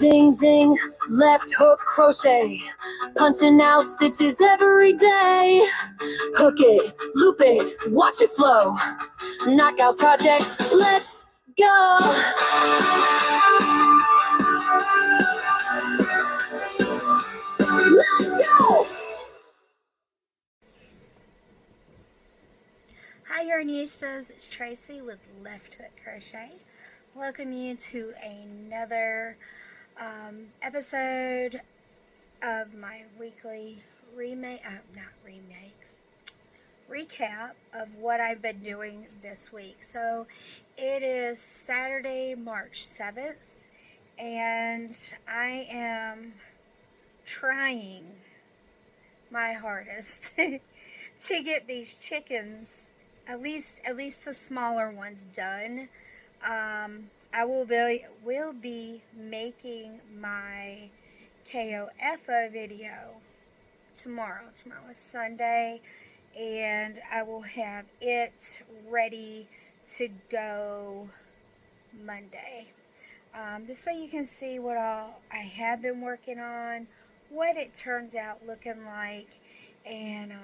Ding ding, left hook crochet, punching out stitches every day. Hook it, loop it, watch it flow. Knockout projects, let's go. Let's go. Hi Yarnistas, it's Tracy with Left Hook Crochet. Welcome you to another episode of my weekly recap of what I've been doing this week. So it is Saturday, March 7th, and I am trying my hardest to get these chickens, at least the smaller ones, done. I will be making my KOFO video tomorrow. Tomorrow is Sunday, and I will have it ready to go Monday. This way you can see what all I have been working on, what it turns out looking like, and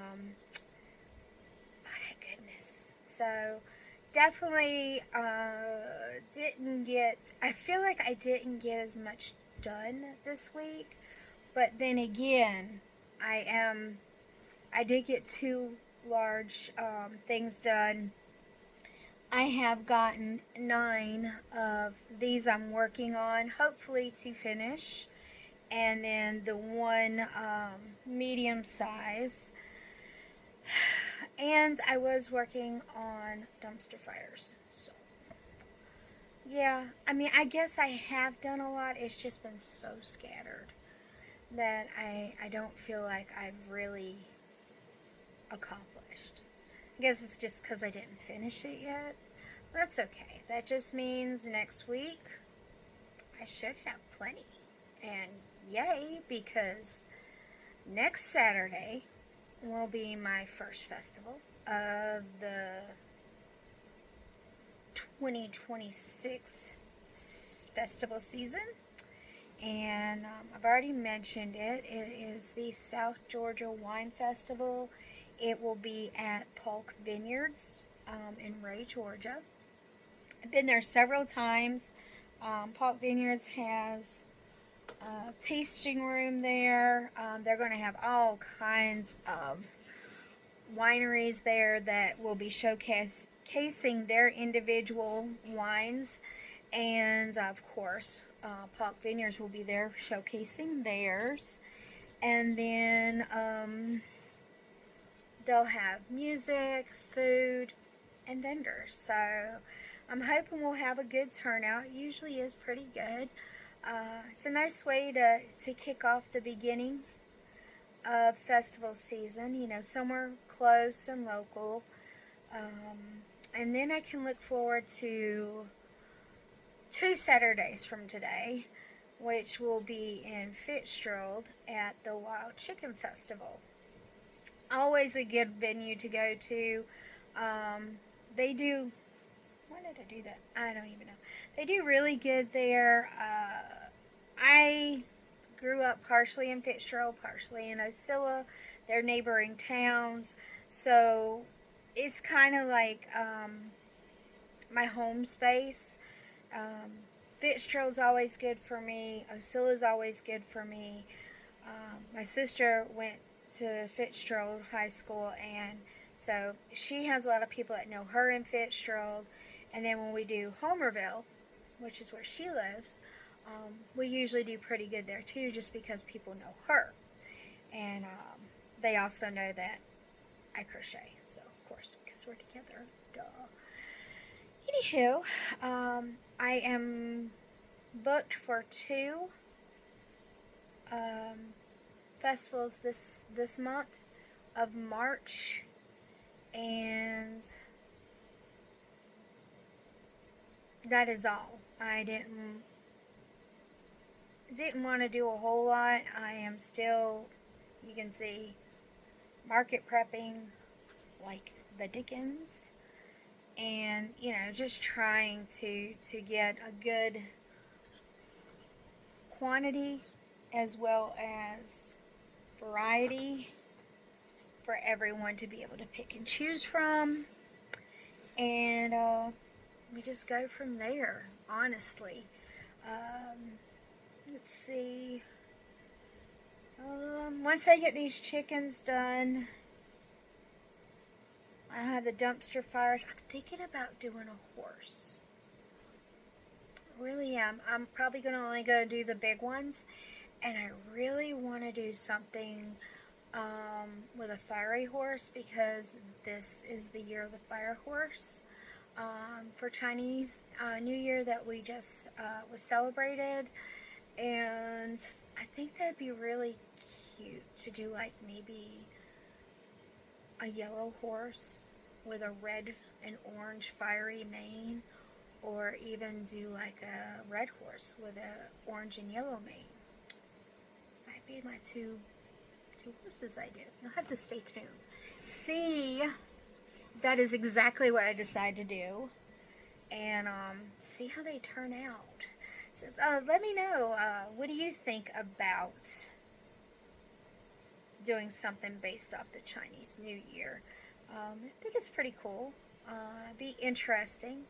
so definitely I feel like I didn't get as much done this week, but then again, I did get two large things done. I have gotten 9 of these I'm working on, hopefully to finish, and then the one medium size. And I was working on dumpster fires. So, yeah, I mean, I guess I have done a lot. It's just been so scattered that I don't feel like I've really accomplished. I guess it's just because I didn't finish it yet. That's okay. That just means next week I should have plenty. And yay, because next Saturday will be my first festival of the 2026 festival season, and I've already mentioned it. It is the South Georgia Wine Festival. It will be at Polk Vineyards in Ray, Georgia. I've been there several times. Polk Vineyards has tasting room there. They're going to have all kinds of wineries there that will be showcasing their individual wines, and of course Polk Vineyards will be there showcasing theirs, and then they'll have music, food, and vendors. So I'm hoping we'll have a good turnout. It usually is pretty good. It's a nice way to kick off the beginning of festival season, you know, somewhere close and local. And then I can look forward to 2 Saturdays from today, which will be in Fitzgerald at the Wild Chicken Festival. Always a good venue to go to. They do... Why did I do that? I don't even know. They do really good there. I grew up partially in Fitzgerald, partially in Ocilla. They're neighboring towns. So it's kind of like my home space. Fitzgerald's always good for me. Ocilla's always good for me. My sister went to Fitzgerald High School, and so she has a lot of people that know her in Fitzgerald. And then when we do Homerville, which is where she lives, we usually do pretty good there too, just because people know her. And they also know that I crochet, so of course, because we're together, duh. Anywho, I am booked for 2 festivals this month of March, and that is all. I didn't want to do a whole lot. I am still, you can see, market prepping like the Dickens, and you know, just trying to get a good quantity as well as variety for everyone to be able to pick and choose from. And we just go from there, honestly. Let's see. Once I get these chickens done, I have the dumpster fires. I'm thinking about doing a horse. I really am. I'm probably going to only go do the big ones. And I really want to do something with a fiery horse, because this is the year of the fire horse. For Chinese New Year that we just was celebrated. And I think that'd be really cute to do, like, maybe a yellow horse with a red and orange fiery mane, or even do like a red horse with a orange and yellow mane. Might be my two horses I do. You'll have to stay tuned. See, that is exactly what I decide to do, and see how they turn out. So let me know, what do you think about doing something based off the Chinese New Year? I think it's pretty cool. Be interesting.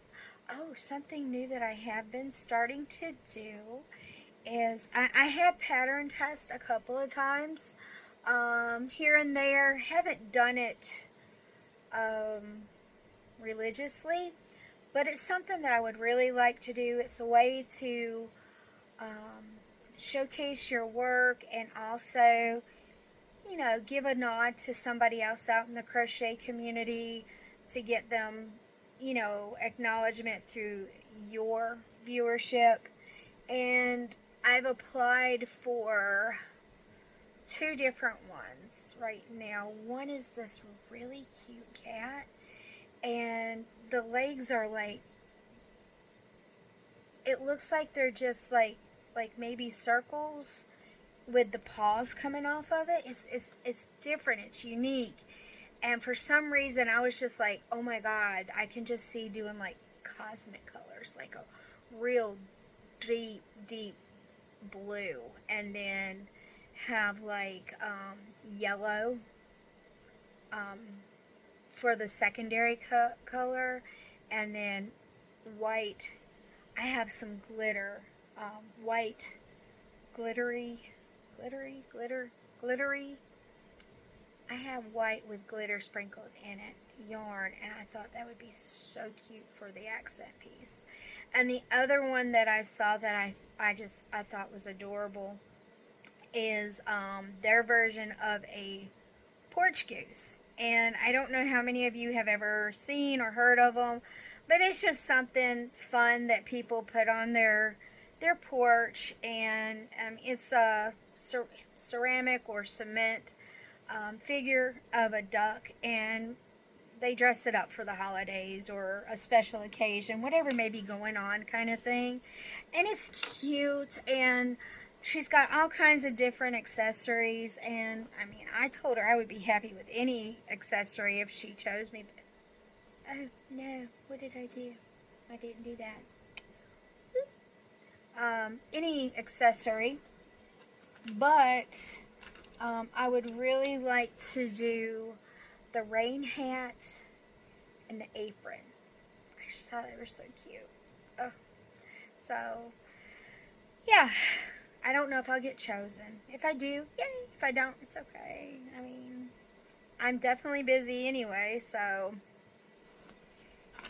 Oh, something new that I have been starting to do is I have pattern test a couple of times here and there. Haven't done it religiously, but it's something that I would really like to do. It's a way to showcase your work, and also, you know, give a nod to somebody else out in the crochet community to get them, you know, acknowledgement through your viewership. And I've applied for 2 different ones right now. One is this really cute cat, and the legs are like, it looks like they're just like maybe circles with the paws coming off of it. It's different, it's unique. And for some reason I was just like, oh my god, I can just see doing like cosmic colors, like a real deep blue, and then have like yellow for the secondary color, and then white. I have some glitter, white glittery. I have white with glitter sprinkled in it yarn, and I thought that would be so cute for the accent piece. And the other one that I saw that I thought was adorable is their version of a porch goose. And I don't know how many of you have ever seen or heard of them, but it's just something fun that people put on their porch, and it's a ceramic or cement figure of a duck, and they dress it up for the holidays or a special occasion, whatever may be going on, kind of thing. And it's cute, and she's got all kinds of different accessories, and I mean, I told her I would be happy with any accessory if she chose me, but oh no, what did I do? I didn't do that. Any accessory, but I would really like to do the rain hat and the apron. I just thought they were so cute. Oh. So, yeah, I don't know if I'll get chosen. If I do, yay. If I don't, it's okay. I mean, I'm definitely busy anyway, so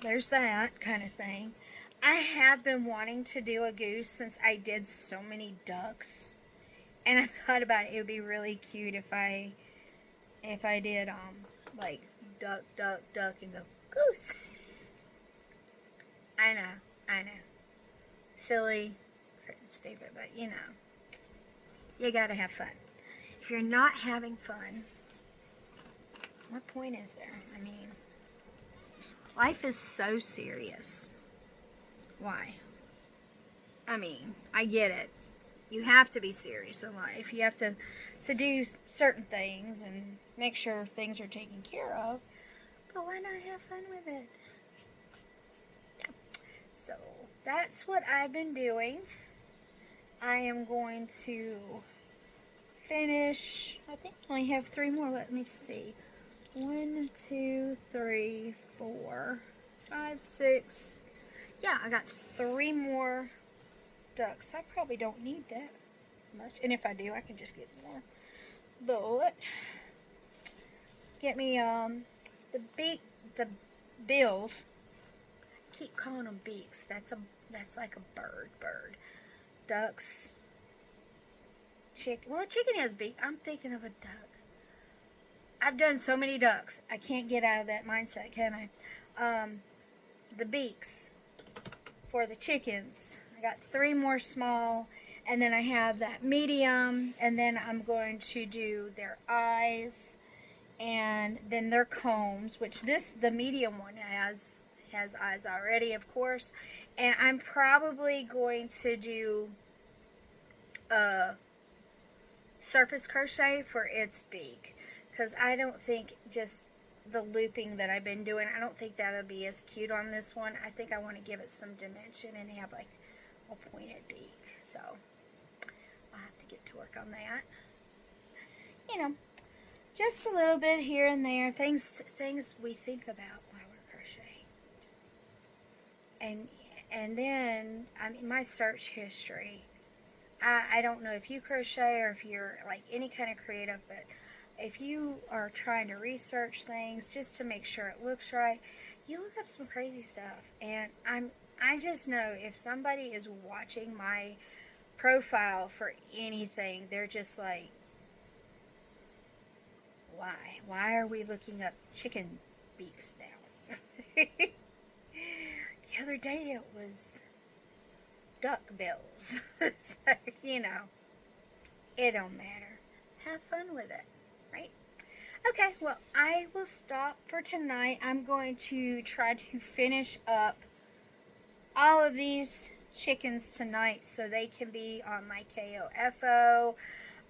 there's that kind of thing. I have been wanting to do a goose since I did so many ducks, and I thought about it would be really cute if I did like duck and go goose. I know, silly, stupid, but you know, you gotta have fun. If you're not having fun, what point is there? I mean, life is so serious. Why? I mean, I get it. You have to be serious in life. You have to do certain things and make sure things are taken care of. But why not have fun with it? Yeah. So, that's what I've been doing. I am going to finish. I think I only have 3 more. Let me see. 1, 2, 3, 4, 5, 6. Yeah, I got 3 more ducks. I probably don't need that much. And if I do, I can just get more. But get me the bills. I keep calling them beaks. That's like a bird. Ducks. Chicken. Well, a chicken has beak. I'm thinking of a duck. I've done so many ducks. I can't get out of that mindset, can I? The beaks for the chickens. I got 3 more small, and then I have that medium, and then I'm going to do their eyes, and then their combs, which the medium one has eyes already, of course, and I'm probably going to do surface crochet for its beak, because I don't think just the looping that I've been doing, I don't think that'll be as cute on this one. I think I want to give it some dimension and have like a pointed beak, so I'll have to get to work on that. You know, just a little bit here and there, things we think about while we're crocheting. And then, I mean, my search history, I don't know if you crochet or if you're like any kind of creative, but if you are trying to research things just to make sure it looks right, you look up some crazy stuff. And I just know if somebody is watching my profile for anything, they're just like, why? Why are we looking up chicken beaks now? The other day it was duck bills. So, you know, it don't matter. Have fun with it, right? Okay, well, I will stop for tonight. I'm going to try to finish up all of these chickens tonight so they can be on my KOFO.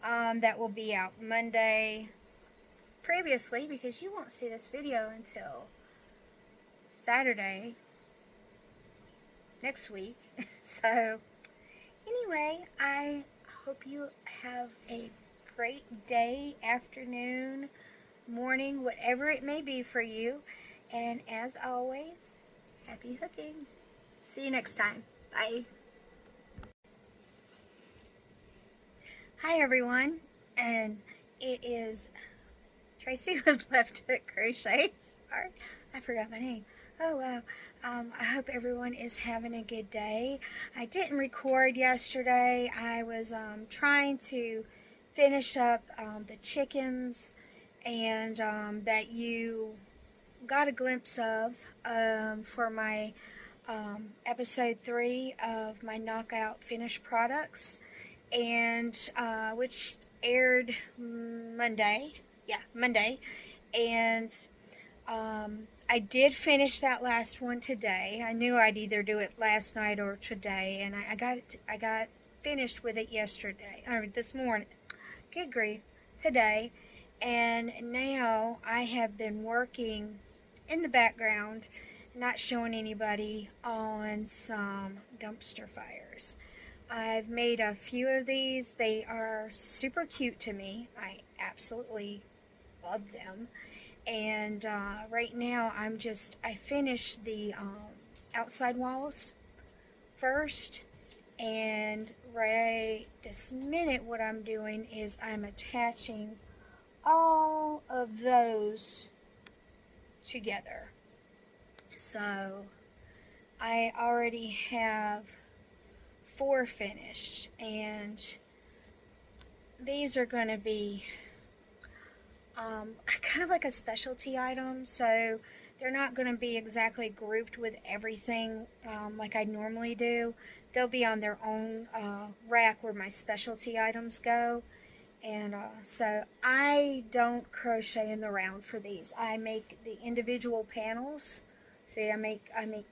That will be out Monday previously, because you won't see this video until Saturday next week. So anyway, I hope you have a great day, afternoon, morning, whatever it may be for you. And as always, happy hooking. See you next time. Bye. Hi everyone, and it is Tracy with Left Hook Crochet. Sorry, I forgot my name. Oh wow. I hope everyone is having a good day. I didn't record yesterday. I was trying to finish up the chickens, and that you got a glimpse of for my episode 3 of my knockout finished products, and which aired Monday. Yeah, Monday. And I did finish that last one today. I knew I'd either do it last night or today, and I got finished with it yesterday, or this morning. Good grief, today. And now I have been working in the background, not showing anybody, on some dumpster fires. I've made a few of these. They are super cute to me. I absolutely love them. And right now I finished the outside walls first, and right this minute what I'm doing is I'm attaching all of those together. So I already have 4 finished, and these are going to be kind of like a specialty item, so they're not going to be exactly grouped with everything like I normally do. They'll be on their own rack where my specialty items go. And so I don't crochet in the round for these. I make the individual panels. See, I make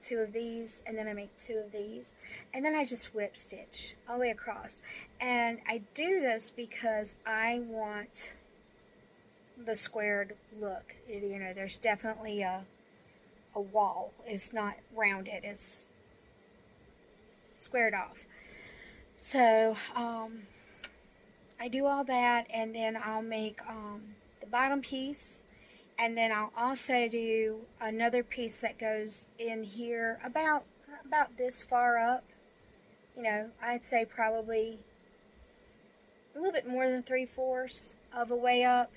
2 of these, and then I make 2 of these, and then I just whip stitch all the way across. And I do this because I want the squared look. You know, there's definitely a wall. It's not rounded, it's squared off. So I do all that, and then I'll make the bottom piece, and then I'll also do another piece that goes in here about this far up. You know, I'd say probably a little bit more than 3/4 of a way up,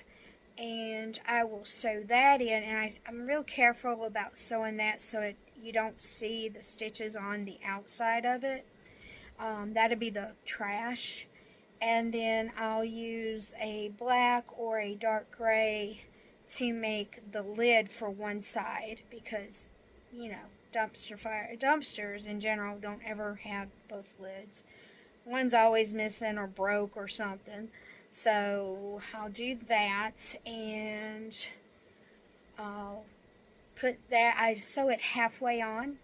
and I will sew that in, and I'm real careful about sewing that so you don't see the stitches on the outside of it. That'll be the trash. And then I'll use a black or a dark gray to make the lid for one side, because, you know, dumpsters in general don't ever have both lids. One's always missing or broke or something. So I'll do that, and I'll put that, I sew it halfway on,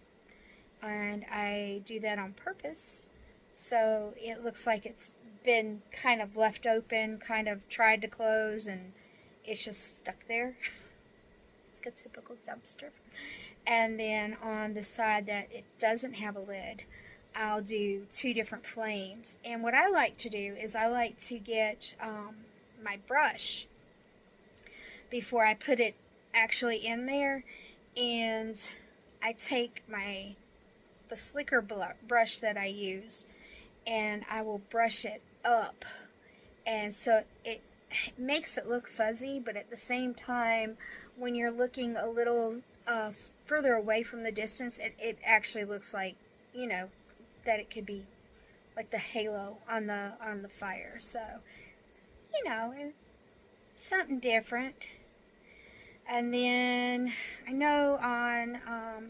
and I do that on purpose so it looks like it's been kind of left open, kind of tried to close, and it's just stuck there like a typical dumpster. And then on the side that it doesn't have a lid, I'll do 2 different flames. And what I like to do is I like to get my brush before I put it actually in there, and I take the slicker brush that I use, and I will brush it up, and so it makes it look fuzzy, but at the same time, when you're looking a little further away from the distance, it actually looks like, you know, that it could be like the halo on the fire. So, you know, it's something different. And then I know on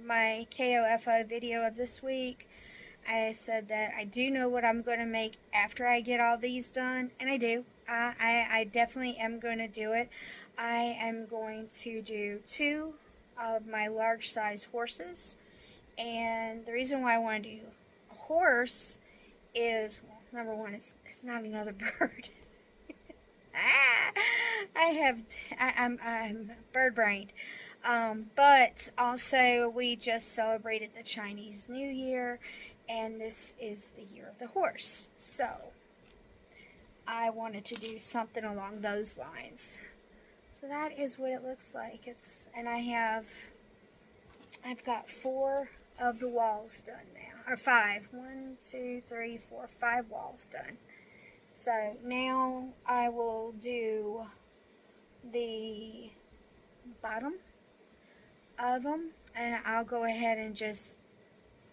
my KOFO video of this week, I said that I do know what I'm going to make after I get all these done, and I do. I definitely am going to do it. I am going to do 2 of my large size horses, and the reason why I want to do a horse is, well, number one, it's not another bird. I'm bird brained. But also we just celebrated the Chinese New Year, and this is the year of the horse. So I wanted to do something along those lines. So that is what it looks like. And I've got 4 of the walls done now, or 5. 1, 2, 3, 4, 5 walls done. So now I will do the bottom of them, and I'll go ahead and just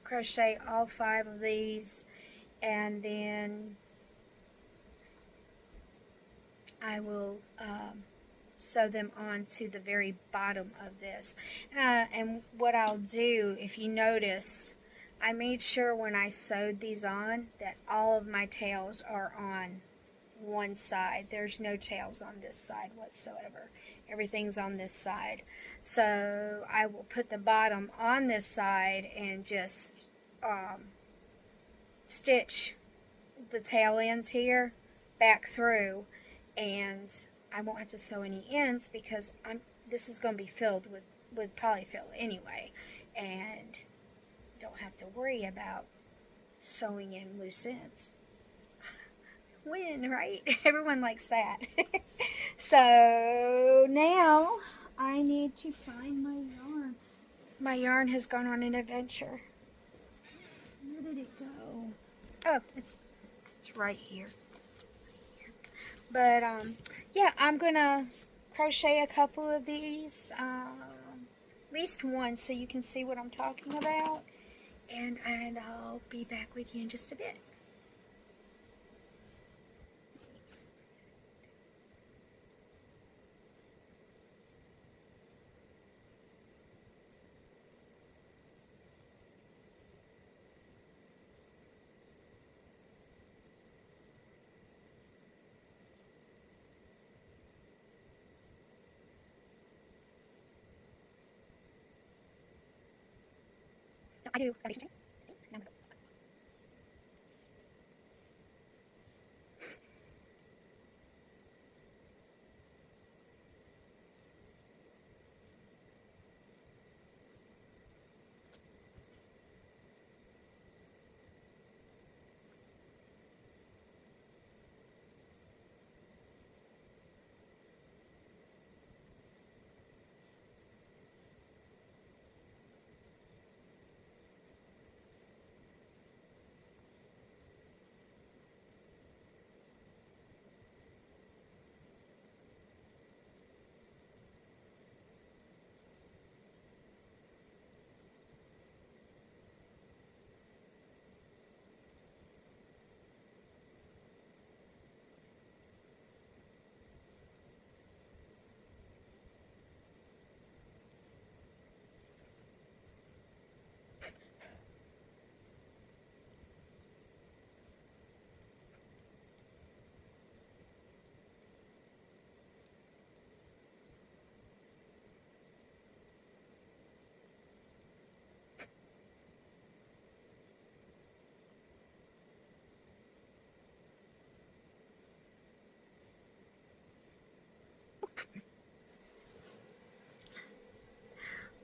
crochet all 5 of these, and then I will sew them onto the very bottom of this. And what I'll do, if you notice, I made sure when I sewed these on that all of my tails are on one side. There's no tails on this side whatsoever. Everything's on this side. So I will put the bottom on this side and just stitch the tail ends here back through, and I won't have to sew any ends because this is going to be filled with polyfill anyway, and don't have to worry about sewing in loose ends. Win, right? Everyone likes that. So now I need to find my yarn. My yarn has gone on an adventure. Where did it go? Oh, it's right here. But yeah, I'm gonna crochet a couple of these, at least one, so you can see what I'm talking about, and I'll be back with you in just a bit. So I do foundation chain. See? Now I'm gonna go.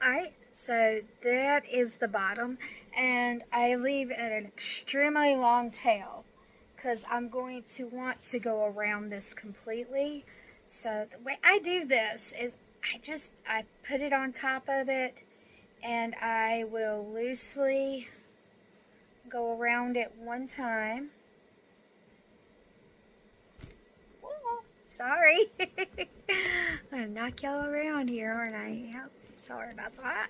Alright, so that is the bottom, and I leave it an extremely long tail because I'm going to want to go around this completely. So the way I do this is I put it on top of it, and I will loosely go around it one time. Whoa, sorry. I'm going to knock y'all around here, aren't I? Yep, sorry about that.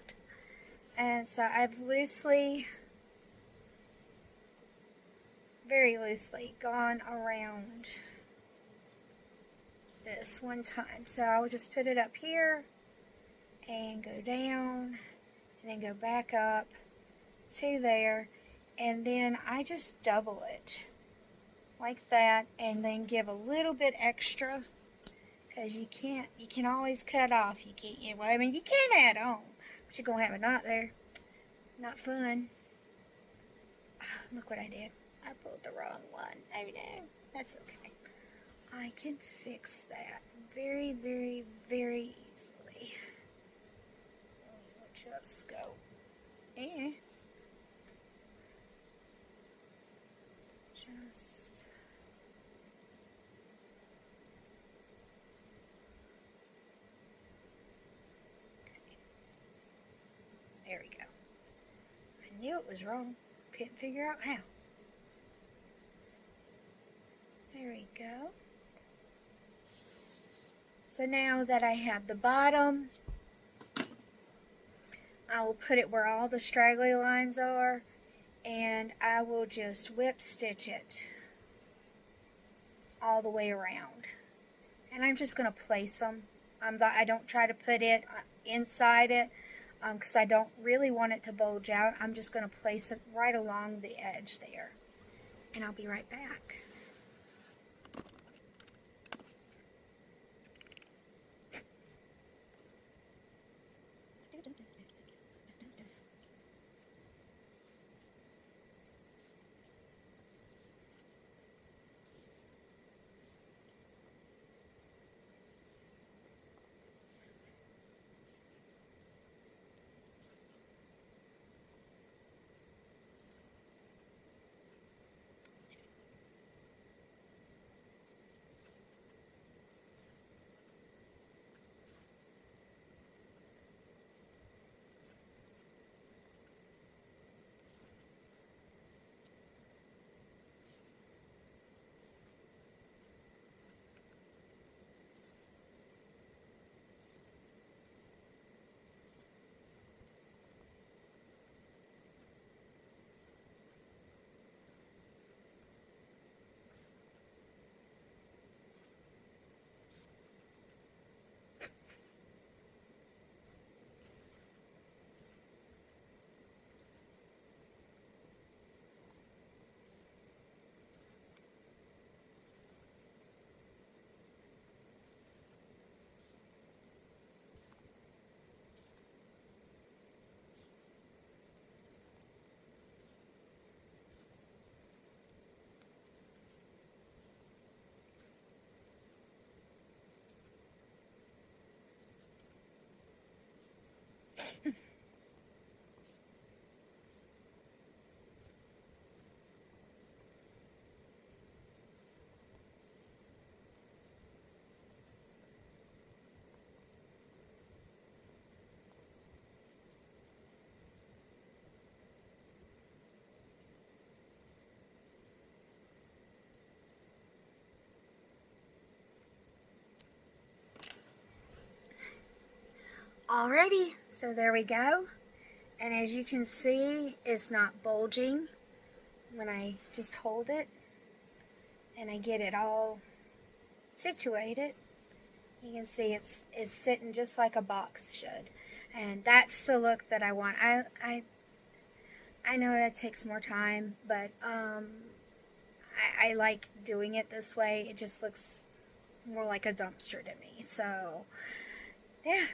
And so I've loosely, very loosely, gone around this one time. So I'll just put it up here and go down and then go back up to there, and then I just double it like that, and then give a little bit extra, because you can always cut off. You can't, well, I mean, you can add on, but you're gonna have a knot there. Not fun. Oh, look what I did. I pulled the wrong one. Oh no, that's okay. I can fix that very, very, very easily. We'll just go. Just. Okay. There we go. I knew it was wrong. Couldn't figure out how. There we go. So now that I have the bottom, I will put it where all the straggly lines are, and I will just whip stitch it all the way around. And I'm just going to place them. I don't try to put it inside it because I don't really want it to bulge out. I'm just going to place it right along the edge there. And I'll be right back. Alrighty, so there we go. And as you can see, it's not bulging when I just hold it and I get it all situated. You can see it's sitting just like a box should. And that's the look that I want. I know that takes more time, but I like doing it this way. It just looks more like a dumpster to me. So, yeah.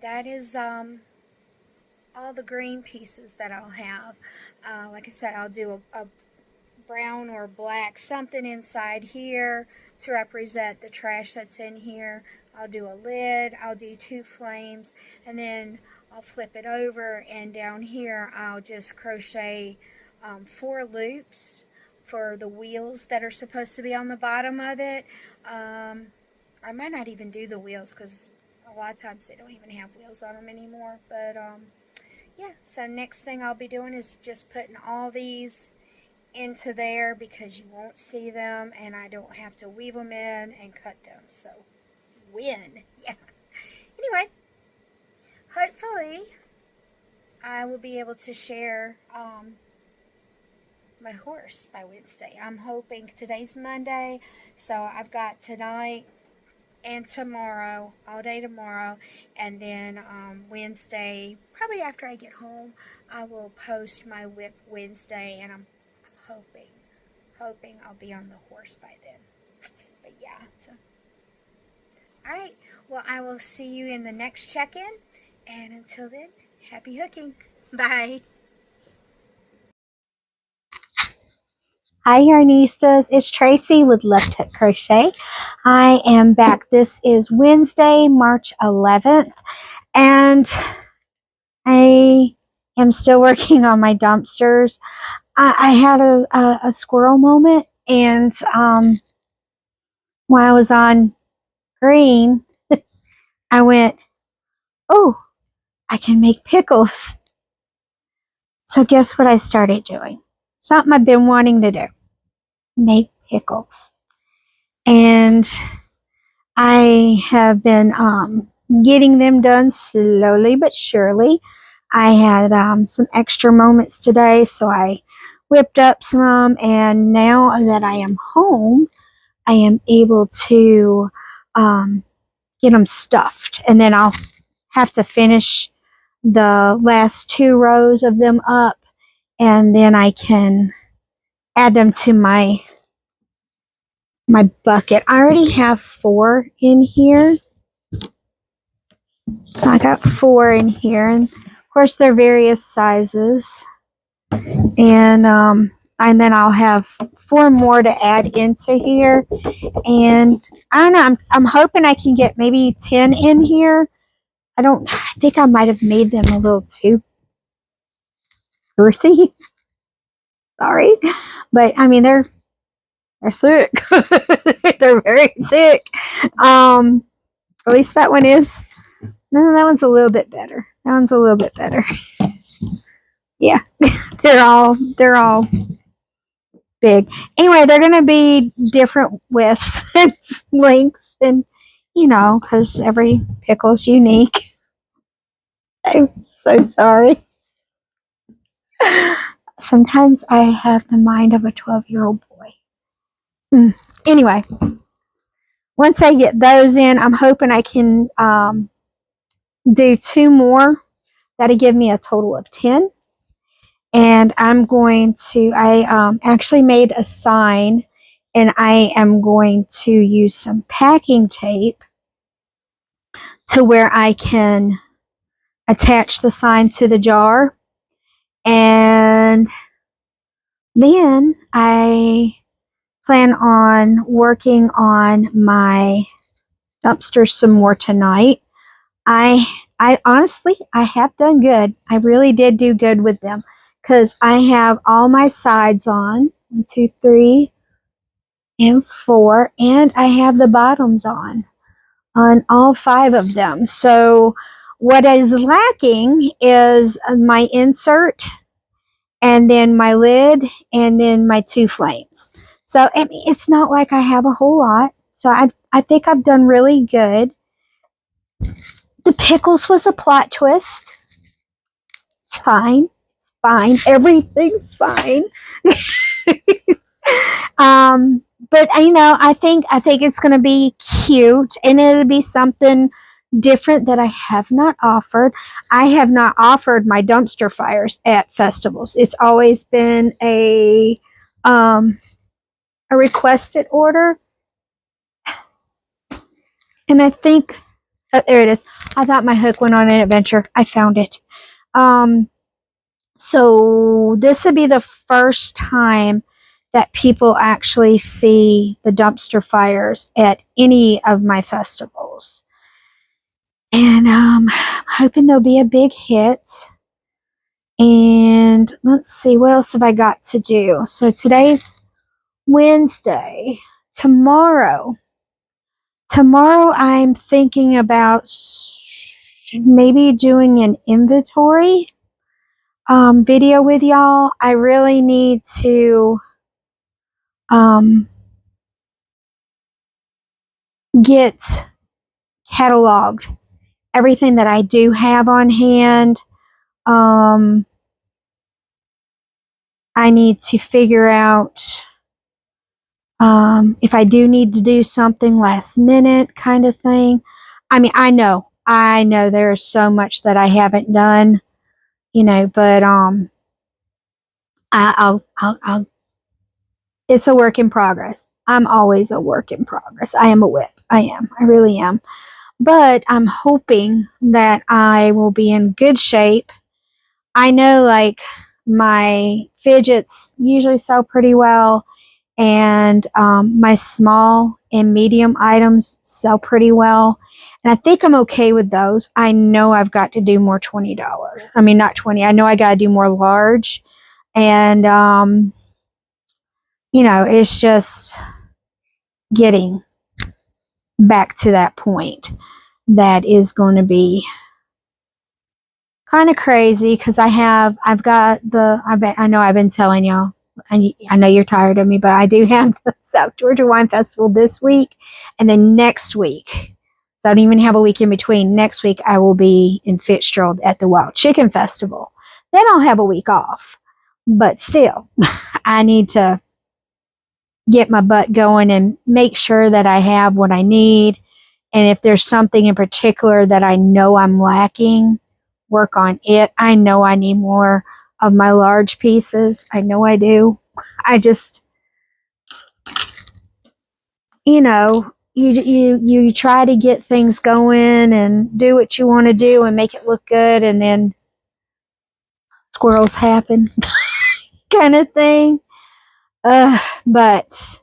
That is all the green pieces that I'll have. Like I said, I'll do a brown or black something inside here to represent the trash that's in here. I'll do a lid, I'll do 2 flames, and then I'll flip it over, and down here I'll just crochet 4 loops for the wheels that are supposed to be on the bottom of it. I might not even do the wheels because a lot of times they don't even have wheels on them anymore. But yeah, so next thing I'll be doing is just putting all these into there because you won't see them and I don't have to weave them in and cut them. So win. Yeah. Anyway, hopefully I will be able to share my horse by Wednesday. I'm hoping. Today's Monday, so I've got tonight and tomorrow, all day tomorrow, and then Wednesday, probably after I get home, I will post my WIP Wednesday, and I'm hoping I'll be on the horse by then. But yeah, so alright, well, I will see you in the next check-in, and until then, happy hooking. Bye. Hi Yarnistas, it's Tracy with Left Hook Crochet. I am back. This is Wednesday, March 11th, and I am still working on my dumpsters. I had a squirrel moment, and while I was on green, I went, oh, I can make pickles. So guess what I started doing? Something I've been wanting to do. Make pickles. And I have been getting them done slowly but surely. I had some extra moments today, so I whipped up some, and now that I am home, I am able to get them stuffed, and then I'll have to finish the last 2 rows of them up, and then I can add them to my bucket. I already have 4 in here. So I got 4 in here, and of course they're various sizes. And then I'll have 4 more to add into here. And I don't know, I'm hoping I can get maybe 10 in here. I think I might have made them a little too earthy. Sorry. But I mean they're thick. They're very thick. At least that one is. No, that one's a little bit better. That one's a little bit better. Yeah. they're all big. Anyway, they're gonna be different widths and lengths, and because every pickle's unique. I'm so sorry. Sometimes I have the mind of a 12-year-old boy. Anyway, once I get those in, I'm hoping I can do 2 more. That'll give me a total of 10. And I actually made a sign, and I am going to use some packing tape to where I can attach the sign to the jar. And then I plan on working on my dumpster some more tonight. I honestly, I have done good. I really did do good with them because I have all my sides on, 1, 2, 3, and 4, and I have the bottoms on all 5 of them. So what is lacking is my insert, and then my lid, and then my 2 flames. So I mean, it's not like I have a whole lot. So I think I've done really good. The pickles was a plot twist. It's fine. It's fine. Everything's fine. But I think it's going to be cute, and it'll be something different that I have not offered. I have not offered my dumpster fires at festivals. It's always been a requested order, and I think there it is. I thought my hook went on an adventure. I found it. So this would be the first time that people actually see the dumpster fires at any of my festivals. And I'm hoping there'll be a big hit. And let's see, what else have I got to do? So today's Wednesday. Tomorrow I'm thinking about maybe doing an inventory video with y'all. I really need to get cataloged everything that I do have on hand. I need to figure out if I do need to do something last minute kind of thing. I mean, I know there's so much that I haven't done, but I'll it's a work in progress. I'm always a work in progress. I am a whip. I am. I really am. But I'm hoping that I will be in good shape. I know, like, my fidgets usually sell pretty well, and my small and medium items sell pretty well. And I think I'm okay with those. I know I've got to do more $20. I mean, not 20. I know I got to do more large. And, it's just getting back to that point that is going to be kind of crazy, because I know I've been telling y'all, and I know you're tired of me, but I do have the South Georgia Wine Festival this week, and then next week, so I don't even have a week in between. Next week I will be in Fitzgerald at the Wild Chicken Festival. Then I'll have a week off, but still, I need to get my butt going and make sure that I have what I need. And if there's something in particular that I know I'm lacking, work on it. I know I need more of my large pieces. I know I do. I just, you try to get things going and do what you want to do and make it look good, and then squirrels happen kind of thing. But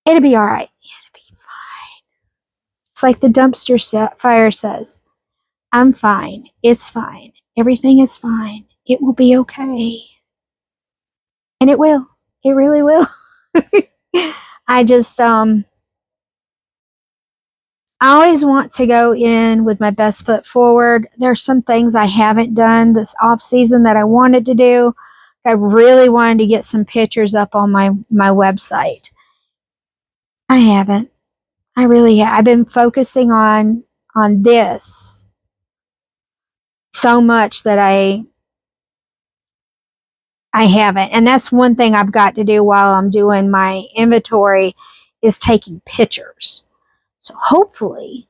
it'll be all right. It'll be fine. It's like the dumpster fire says, I'm fine. It's fine. Everything is fine. It will be okay. And it will. It really will. I just, I always want to go in with my best foot forward. There's some things I haven't done this off season that I wanted to do. I really wanted to get some pictures up on my website. I haven't. I really have. I've been focusing on this so much that I haven't. And that's one thing I've got to do while I'm doing my inventory, is taking pictures. So hopefully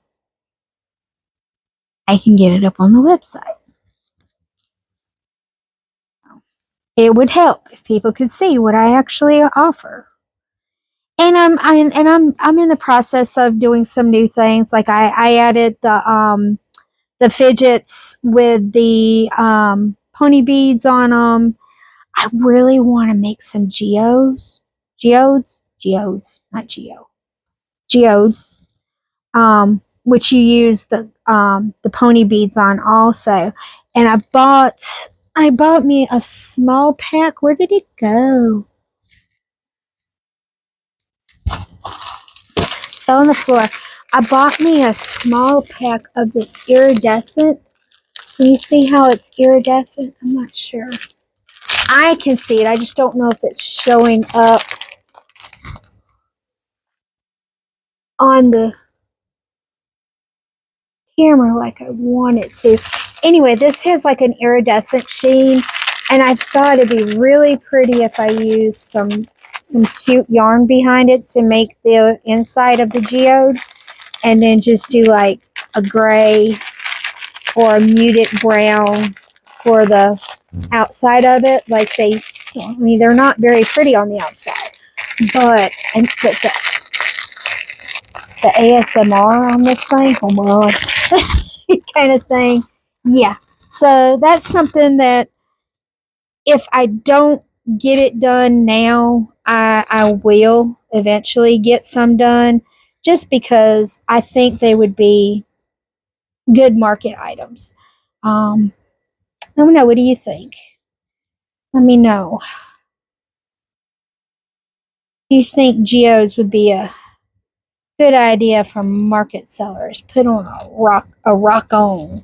I can get it up on the website. It would help if people could see what I actually offer. And I'm in the process of doing some new things. Like I added the fidgets with the pony beads on them. I really want to make some geodes, not geodes, which you use the pony beads on also. And I bought me a small pack. Where did it go? Fell on the floor. I bought me a small pack of this iridescent. Can you see how it's iridescent? I'm not sure. I can see it. I just don't know if it's showing up on the camera like I want it to. Anyway, this has like an iridescent sheen, and I thought it'd be really pretty if I used some cute yarn behind it to make the inside of the geode, and then just do like a gray or a muted brown for the outside of it. Like I mean, they're not very pretty on the outside, but and the ASMR on this thing, come on, kind of thing. Yeah, so that's something that if I don't get it done now, I will eventually get some done. just because I think they would be good market items. I don't know. What do you think? Let me know. Do you think geodes would be a good idea for market sellers? Put on a rock on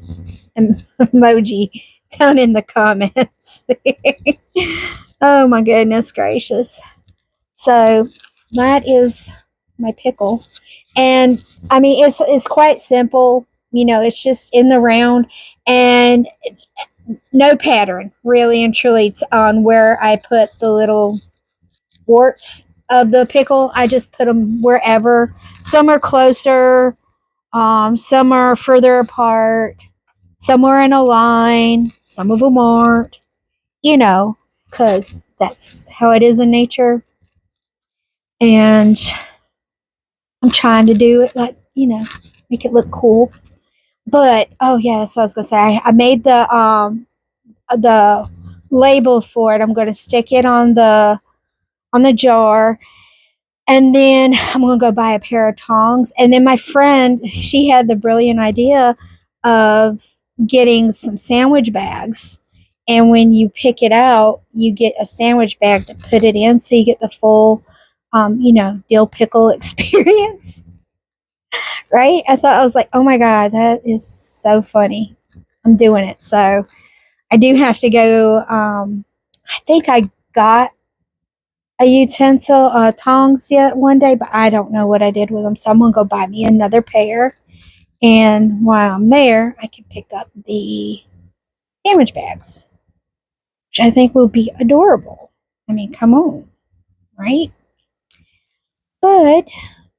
emoji down in the comments. Oh my goodness gracious. So that is my pickle. And I mean it's quite simple. You know, it's just in the round and no pattern really and truly on where I put the little warts of the pickle. I just put them wherever. Some are closer, some are further apart, some are in a line, some of them aren't, you know, because that's how it is in nature. And I'm trying to do it like, you know, make it look cool. But oh yeah, that's what I was gonna say. I made the label for it. I'm gonna stick it on the jar. And then I'm going to go buy a pair of tongs. And then my friend, she had the brilliant idea of getting some sandwich bags. And when you pick it out, you get a sandwich bag to put it in so you get the full, you know, dill pickle experience. Right? I was like, oh my God, that is so funny. I'm doing it. So I do have to go. I think I got a utensil, tongs yet one day, but I don't know what I did with them. So I'm going to go buy me another pair. And while I'm there, I can pick up the sandwich bags, which I think will be adorable. I mean, come on, right? But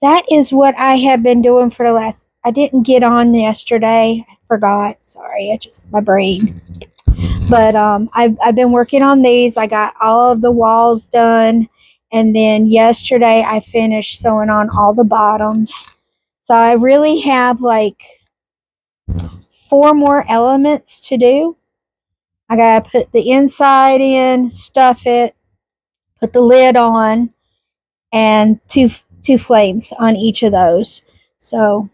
that is what I have been doing for the last. I didn't get on yesterday. I forgot. Sorry, my brain. But I've been working on these. I got all of the walls done. And then yesterday I finished sewing on all the bottoms. So I really have like 4 more elements to do. I got to put the inside in, stuff it, put the lid on, and two flames on each of those. So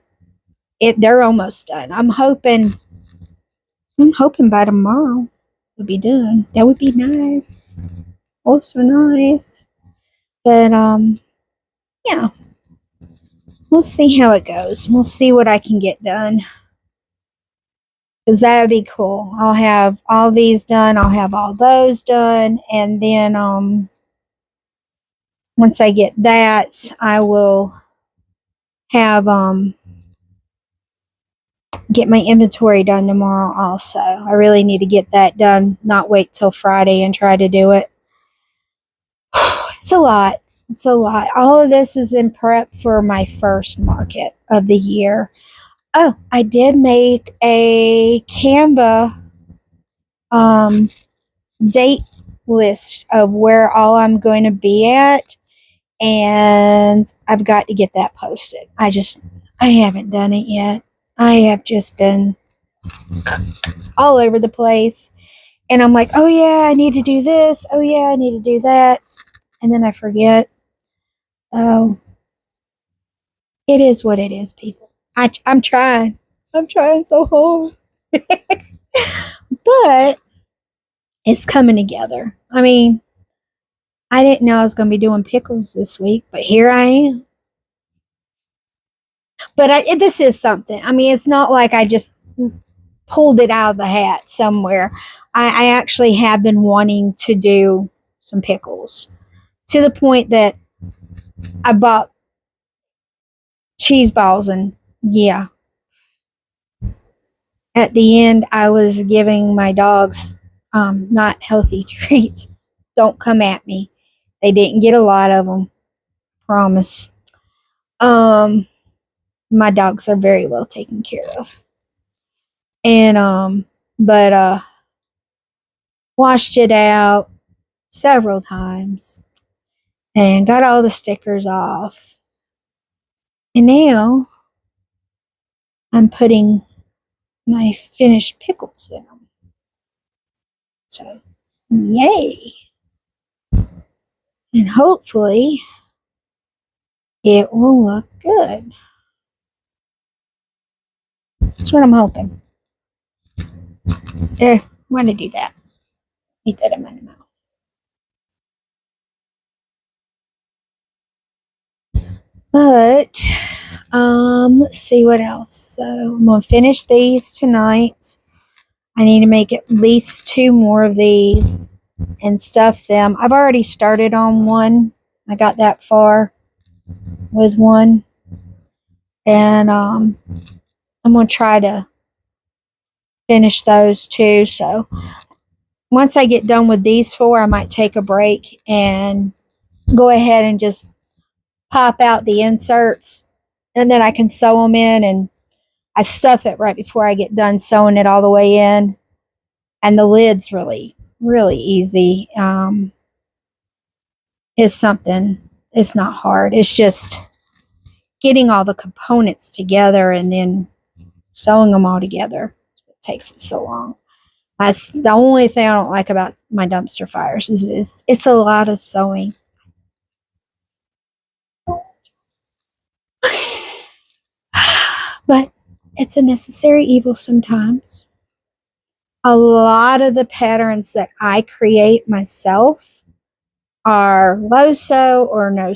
they're almost done. I'm hoping by tomorrow it'll be done. That would be nice. Oh, so nice. But yeah, we'll see how it goes. We'll see what I can get done. Because that would be cool. I'll have all these done. I'll have all those done. And then once I get that, I will have get my inventory done tomorrow also. I really need to get that done, not wait till Friday and try to do it. It's a lot. It's a lot. All of this is in prep for my first market of the year. Oh, I did make a Canva date list of where all I'm going to be at, and I've got to get that posted. I haven't done it yet. I have just been all over the place, and I'm like, oh yeah, I need to do this. Oh yeah, I need to do that, and then I forget. Oh, it is what it is, people. I'm trying. I'm trying so hard. But it's coming together. I mean, I didn't know I was going to be doing pickles this week, but here I am. But this is something. I mean, it's not like I just pulled it out of the hat somewhere. I actually have been wanting to do some pickles to the point that I bought cheese balls, and yeah, at the end, I was giving my dogs not healthy treats. Don't come at me. They didn't get a lot of them. Promise. My dogs are very well taken care of. And but washed it out several times and got all the stickers off. And now I'm putting my finished pickles in them. So, yay. And hopefully it will look good. That's what I'm hoping. I want to do that. Eat that in my mouth. But let's see what else. So I'm gonna finish these tonight. I need to make at least 2 more of these and stuff them. I've already started on one. I got that far with one, and I'm gonna try to finish those too. So once I get done with these 4, I might take a break and go ahead and just pop out the inserts, and then I can sew them in, and I stuff it right before I get done sewing it all the way in. And the lid's really, really easy. It's something, it's not hard. It's just getting all the components together and then sewing them all together. It takes it so long. That's the only thing I don't like about my dumpster fires is it's a lot of sewing. But it's a necessary evil sometimes. A lot of the patterns that I create myself are low sew or no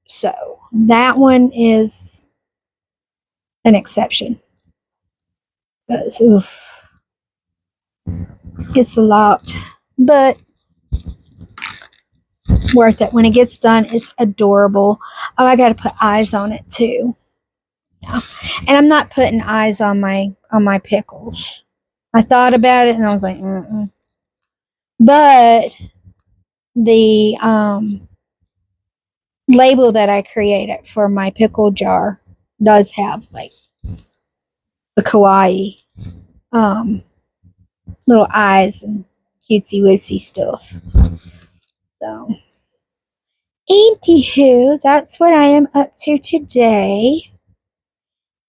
sew. That one is an exception. Because, it's a lot. But it's worth it. When it gets done, it's adorable. Oh, I got to put eyes on it too. Yeah. And I'm not putting eyes on my pickles. I thought about it and I was like, mm-mm. But the label that I created for my pickle jar does have like the kawaii little eyes and cutesy wootsy stuff. So, anywho, that's what I am up to today.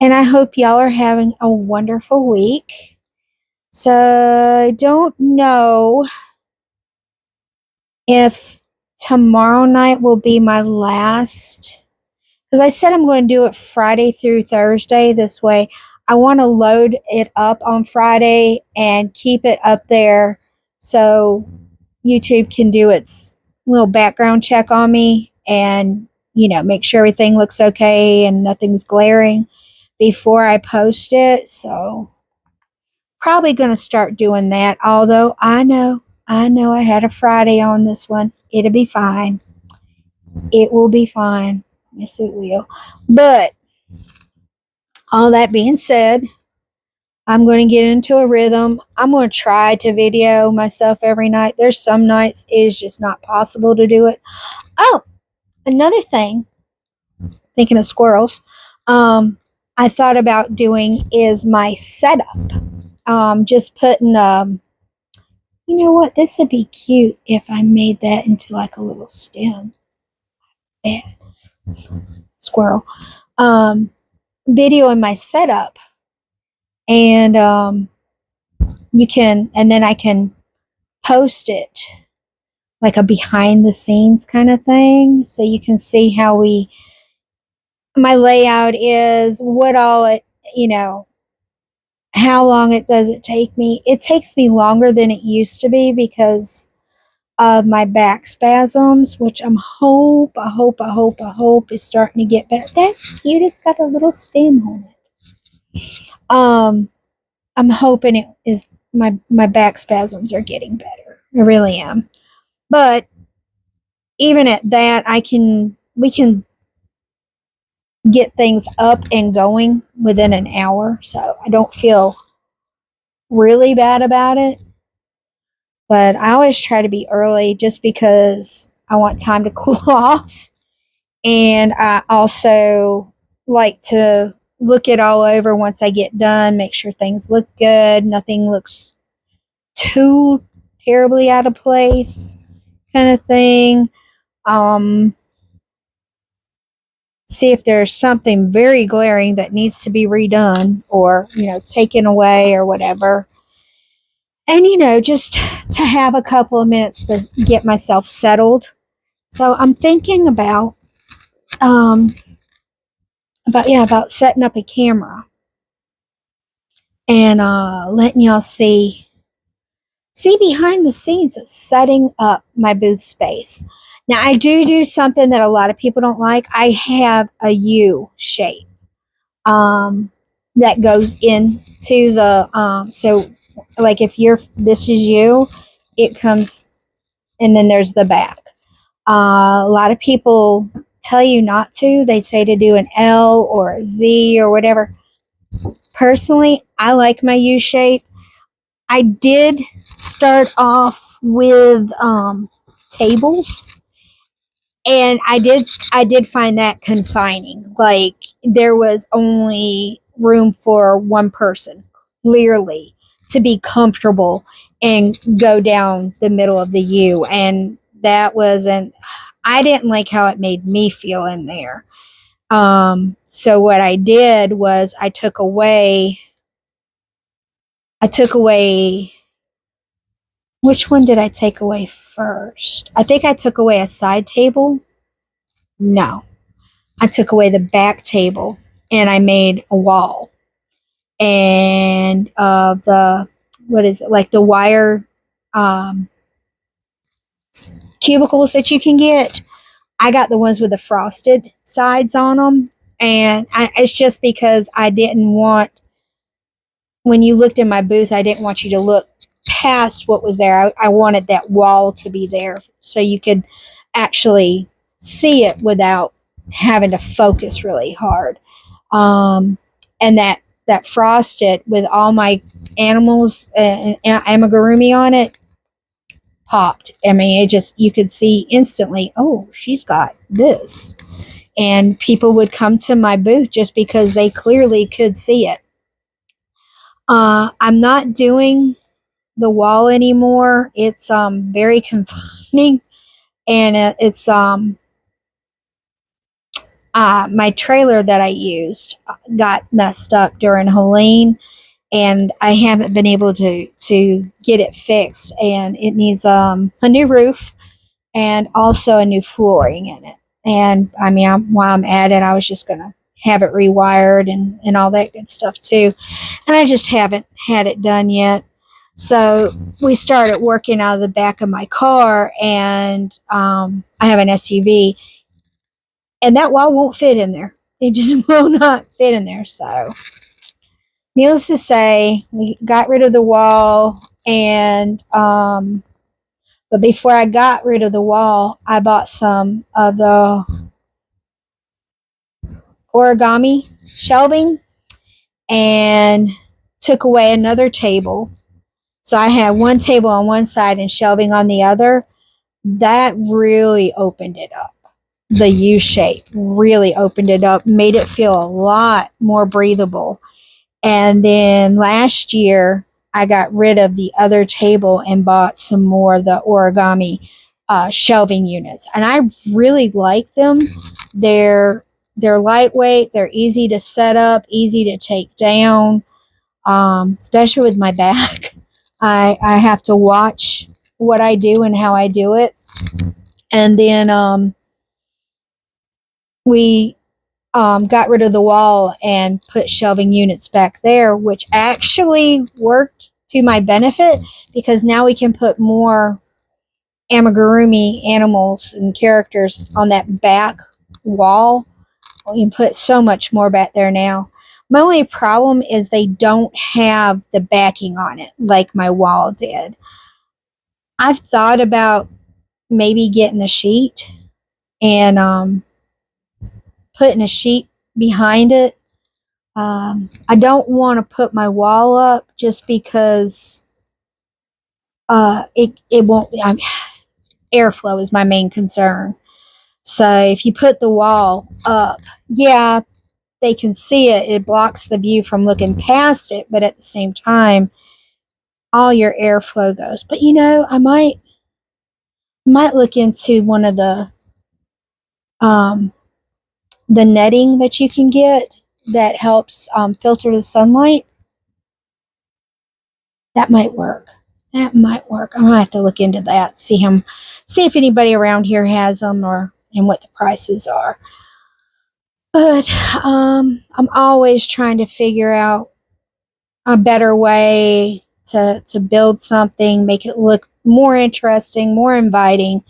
And I hope y'all are having a wonderful week. So, I don't know if tomorrow night will be my last, because I said I'm going to do it Friday through Thursday. This way, I want to load it up on Friday and keep it up there so YouTube can do its little background check on me and, make sure everything looks okay and nothing's glaring before I post it. So, probably going to start doing that. Although I know I had a Friday on this one. It'll be fine. It will be fine. Yes, it will. But all that being said, I'm going to get into a rhythm. I'm going to try to video myself every night. There's some nights it is just not possible to do it. Oh, another thing, thinking of squirrels, I thought about doing is my setup. Just putting, you know what? This would be cute if I made that into like a little stem. Yeah. Squirrel. Video in my setup. And and then I can post it like a behind the scenes kind of thing. So you can see how my layout is, what all it, how long does it take me. It takes me longer than it used to be because of my back spasms, which I hope is starting to get better. That's cute. It's got a little stem on it. I'm hoping it is my back spasms are getting better. I really am. But even at that, we can get things up and going within an hour. So I don't feel really bad about it. But I always try to be early just because I want time to cool off. And I also like to look it all over once I get done, make sure things look good, nothing looks too terribly out of place, kind of thing. See if there's something very glaring that needs to be redone or, taken away or whatever. And, just to have a couple of minutes to get myself settled. So I'm thinking about about setting up a camera and letting y'all see behind the scenes of setting up my booth space. Now, I do something that a lot of people don't like. I have a U shape that goes into the so like if this is you, it comes, and then there's the back. A lot of people tell you not to. They say to do an L or a Z or whatever. Personally, I like my U shape. I did start off with tables, and I did find that confining. Like there was only room for one person, clearly, to be comfortable and go down the middle of the U, and that wasn't. I didn't like how it made me feel in there. So what I did was I took away, which one did I take away first? I think I took away a side table. No, I took away the back table and I made a wall. And what is it, like the wire um, cubicles that you can get? I got the ones with the frosted sides on them. And it's just because I didn't want, when you looked in my booth, I didn't want you to look past what was there. I wanted that wall to be there so you could actually see it without having to focus really hard. And that frosted with all my animals and amigurumi on it popped. I mean, it just, you could see instantly, oh, she's got this. And people would come to my booth just because they clearly could see it. I'm not doing the wall anymore. It's very confining, and it's my trailer that I used got messed up during Helene, and I haven't been able to get it fixed, and it needs a new roof and also a new flooring in it. And I mean, while I'm at it, I was just gonna have it rewired and all that good stuff too, and I just haven't had it done yet. So we started working out of the back of my car, and I have an SUV, and that wall won't fit in there. It just will not fit in there. So, needless to say, we got rid of the wall, and but before I got rid of the wall, I bought some of the origami shelving and took away another table. So I had one table on one side and shelving on the other. That really opened it up. The U shape really opened it up, made it feel a lot more breathable. And then last year, I got rid of the other table and bought some more of the origami shelving units. And I really like them. They're lightweight. They're easy to set up, easy to take down, especially with my back. I have to watch what I do and how I do it. And then we got rid of the wall and put shelving units back there, which actually worked to my benefit because now we can put more amigurumi animals and characters on that back wall. We can put so much more back there now. My only problem is they don't have the backing on it like my wall did. I've thought about maybe getting a sheet and putting a sheet behind it. I don't want to put my wall up just because it won't. Airflow is my main concern. So if you put the wall up, yeah, they can see it. It blocks the view from looking past it, but at the same time, all your airflow goes. But I might look into one of um, the netting that you can get that helps filter the sunlight. That might work. That might work. I might have to look into that. See if anybody around here has them and what the prices are. But I'm always trying to figure out a better way to build something, make it look more interesting, more inviting.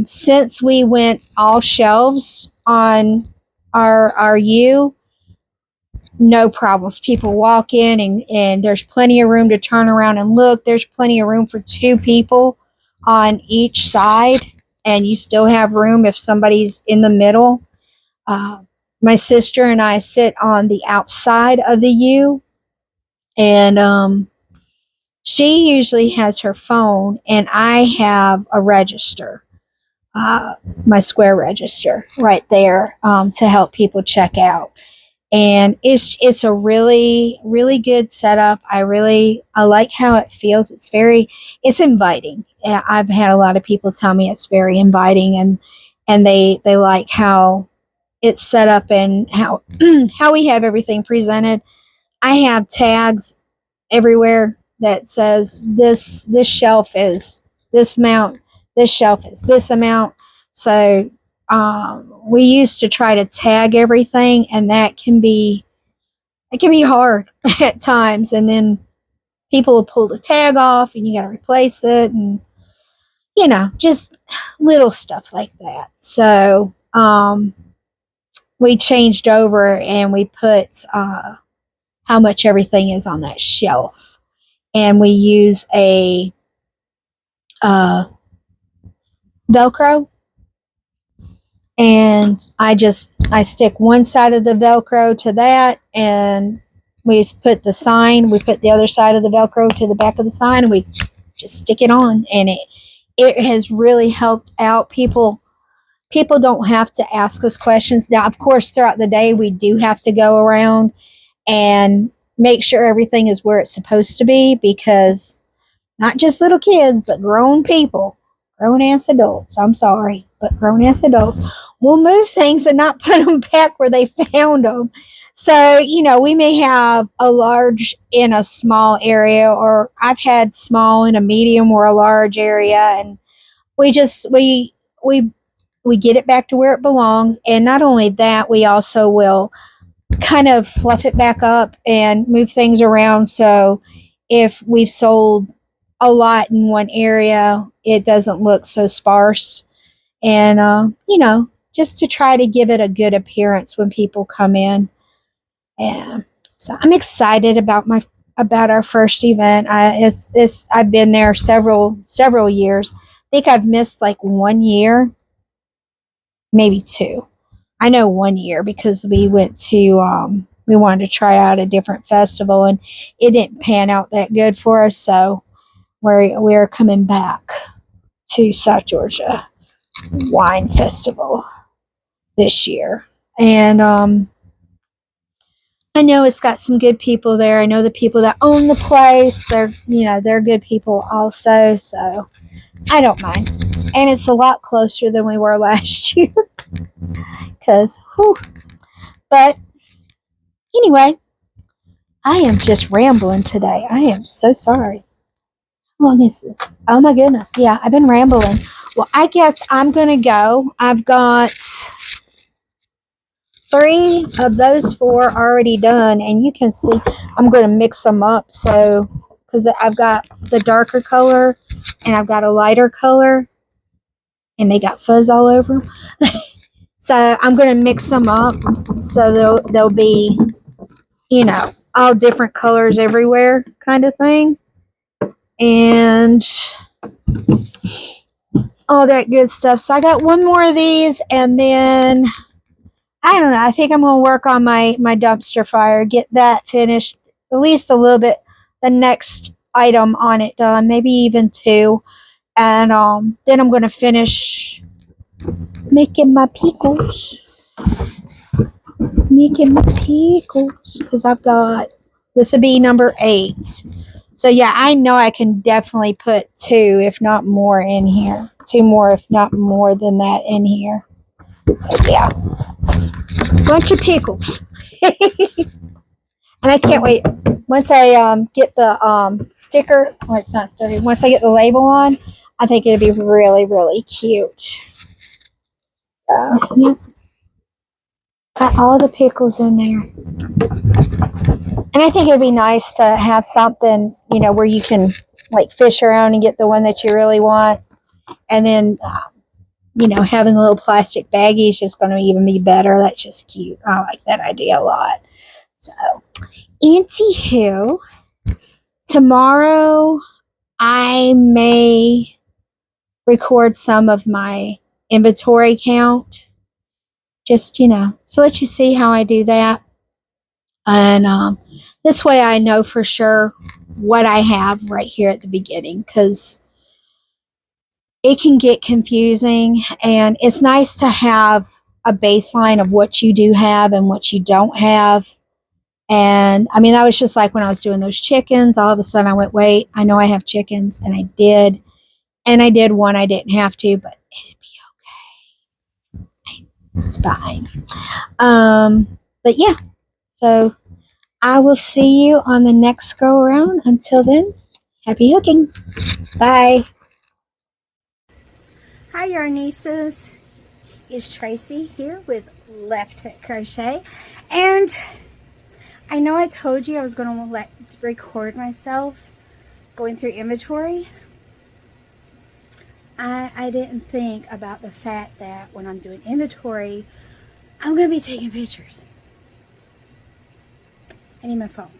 Since we went all shelves on our U, no problems. People walk in and there's plenty of room to turn around and look. There's plenty of room for two people on each side, and you still have room if somebody's in the middle. Uh, my sister and I sit on the outside of the U, and she usually has her phone, and I have a register, uh, my square register right there, to help people check out. And it's a really good setup. I like how it feels. It's inviting. I've had a lot of people tell me it's very inviting, and they like how it's set up and how how we have everything presented. I have tags everywhere that says this shelf is this amount, this shelf is this amount. So we used to try to tag everything, and that can be hard at times. And then people will pull the tag off, and you got to replace it, and just little stuff like that. So we changed over and we put how much everything is on that shelf, and we use a uh, Velcro, and I stick one side of the Velcro to that, and we put the other side of the Velcro to the back of the sign, and we just stick it on, and it has really helped out people. People don't have to ask us questions. Now, of course, throughout the day, we do have to go around and make sure everything is where it's supposed to be, because not just little kids, but grown people, grown ass adults, I'm sorry, but grown ass adults will move things and not put them back where they found them. So, we may have a large in a small area, or I've had small in a medium or a large area, and we get it back to where it belongs. And not only that, we also will kind of fluff it back up and move things around. So if we've sold a lot in one area, it doesn't look so sparse. And, just to try to give it a good appearance when people come in. And so I'm excited about our first event. I've been there several years. I think I've missed like 1 year, maybe two. I know 1 year because we wanted to try out a different festival, and it didn't pan out that good for us. So we're coming back to South Georgia Wine Festival this year. And I know it's got some good people there. I know the people that own the place. They're good people also. So I don't mind. And it's a lot closer than we were last year. But anyway, I am just rambling today. I am so sorry. How long is this? Oh my goodness. Yeah, I've been rambling. Well, I guess I'm going to go. I've got 3 of those 4 already done, and you can see I'm going to mix them up. So, because I've got the darker color and I've got a lighter color, and they got fuzz all over them. So I'm going to mix them up so they'll be, all different colors everywhere kind of thing. And all that good stuff. So I got one more of these, and then I don't know. I think I'm going to work on my dumpster fire, get that finished, at least a little bit, the next item on it done, maybe even 2. And then I'm going to finish making my pickles. Because I've got, this will be number 8. So yeah, I know I can definitely put 2, if not more, in here. 2 more, if not more than that, in here. So yeah, bunch of pickles. And I can't wait. Once I get the sticker, well, it's not started. Once I get the label on, I think it'll be really, really cute. So yeah. Got all the pickles in there. And I think it'd be nice to have something, you know, where you can like fish around and get the one that you really want. And then, you know, having a little plastic baggie is just going to even be better. That's just cute. I like that idea a lot. So, anywho, tomorrow I may record some of my inventory count. Just, you know, so let you see how I do that. And this way I know for sure what I have right here at the beginning, because it can get confusing, and it's nice to have a baseline of what you do have and what you don't have. And I mean, that was just like when I was doing those chickens. All of a sudden I went, wait, I know I have chickens, and I did. And I did one I didn't have to, but it'd be okay. It's fine. But yeah, so I will see you on the next go around. Until then, happy hooking. Bye. Hi, Yarnistas. It's Tracy here with Left Hook Crochet. And I know I told you I was going to record myself going through inventory. I didn't think about the fact that when I'm doing inventory, I'm going to be taking pictures. I need my phone.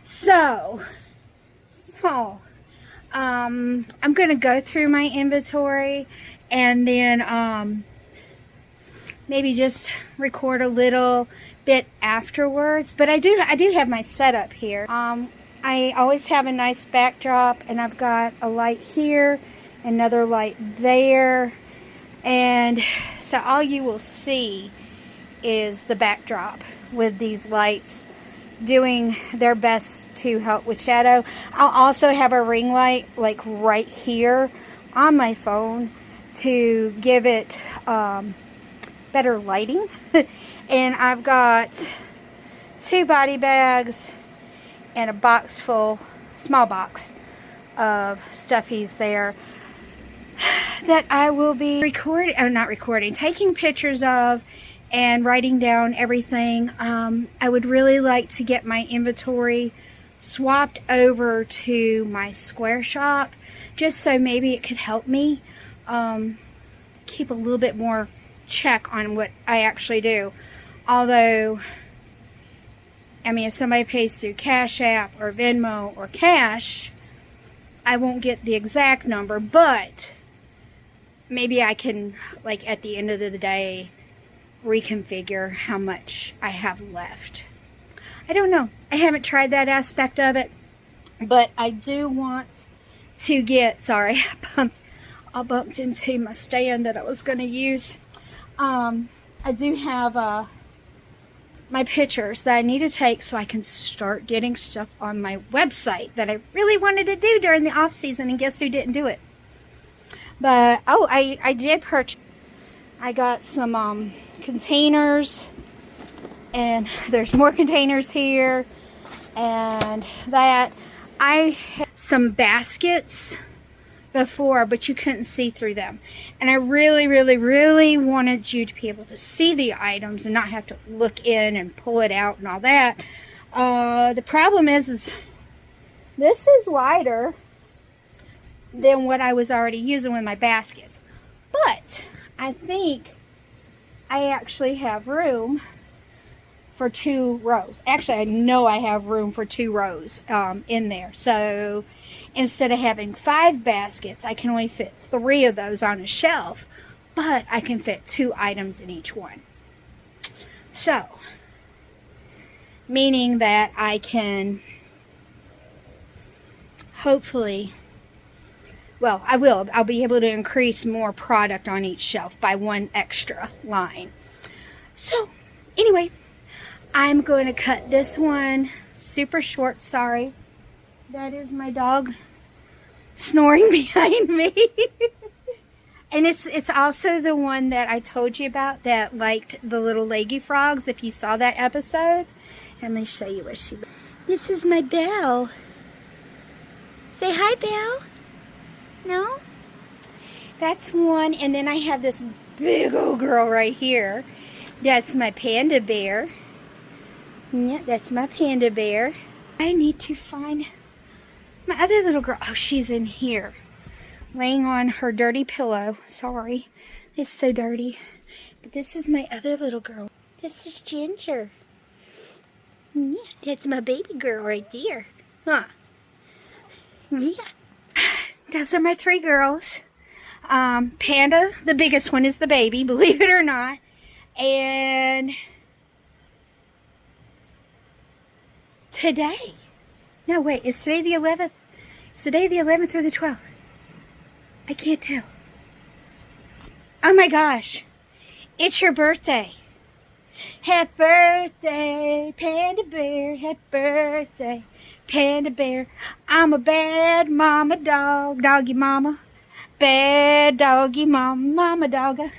So, I'm going to go through my inventory and then maybe just record a little bit afterwards. But I do have my setup here. I always have a nice backdrop, and I've got a light here, another light there, and so all you will see is the backdrop with these lights doing their best to help with shadow. I'll also have a ring light like right here on my phone to give it better lighting. And I've got 2 body bags and a box full, small box of stuffies there that I will be taking pictures of and writing down everything. I would really like to get my inventory swapped over to my square shop, just so maybe it could help me keep a little bit more check on what I actually do. Although, I mean, if somebody pays through Cash App or Venmo or cash, I won't get the exact number, but maybe I can, like, at the end of the day, reconfigure how much I have left. I don't know. I haven't tried that aspect of it, but I do want to get, sorry, I bumped into my stand that I was going to use. I do have my pictures that I need to take so I can start getting stuff on my website that I really wanted to do during the off season, and guess who didn't do it? But, oh, I did purchase. I got some containers, and there's more containers here, and that. I had some baskets before, but you couldn't see through them, and I really wanted you to be able to see the items and not have to look in and pull it out and all that. The problem is this is wider than what I was already using with my baskets, but I think I actually have room for 2 rows. Actually, I know I have room for 2 rows in there. So instead of having 5 baskets, I can only fit 3 of those on a shelf, but I can fit 2 items in each one. So, meaning that I can hopefully, well, I'll be able to increase more product on each shelf by 1 extra line. So, anyway, I'm going to cut this one super short. Sorry. That is my dog snoring behind me. And it's also the one that I told you about that liked the little leggy frogs, if you saw that episode. Let me show you what she... This is my Belle. Say hi, Belle. No? That's one. And then I have this big old girl right here That's my panda bear. Yeah, that's my panda bear. I need to find my other little girl. Oh, she's in here, laying on her dirty pillow. Sorry, it's so dirty. But this is my other little girl. This is Ginger. Yeah, that's my baby girl right there. Huh. Yeah. Those are my three girls. Panda, the biggest one, is the baby, believe it or not. And today, no wait, is today the 11th? Is today the 11th or the 12th? I can't tell. Oh my gosh, it's your birthday. Happy birthday, Panda Bear, happy birthday, Panda Bear. I'm a bad mama dog, doggy mama. Bad doggy mama, mama dogga.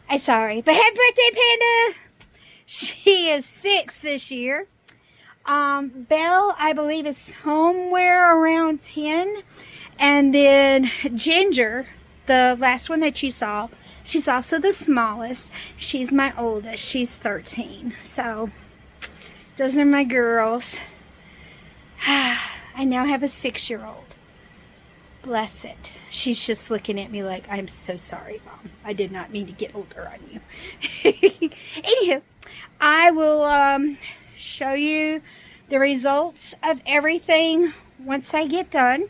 I'm sorry, but happy birthday, Panda. She is 6 this year. Belle, I believe, is somewhere around 10. And then Ginger, the last one that you saw, she's also the smallest. She's my oldest. She's 13. So, those are my girls. I now have a 6-year-old. Bless it. She's just looking at me like, I'm so sorry, Mom. I did not mean to get older on you. Anywho, I will show you the results of everything once I get done.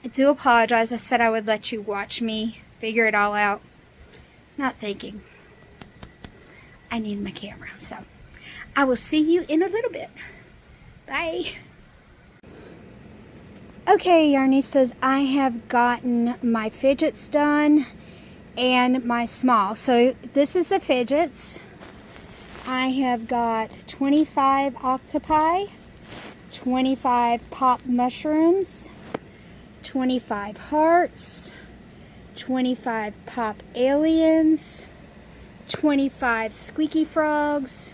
I do apologize. I said I would let you watch me figure it all out. Not thinking. I need my camera. So, I will see you in a little bit. Bye. Okay, Yarnistas, I have gotten my fidgets done and my small. So this is the fidgets. I have got 25 octopi, 25 pop mushrooms, 25 hearts, 25 pop aliens, 25 squeaky frogs,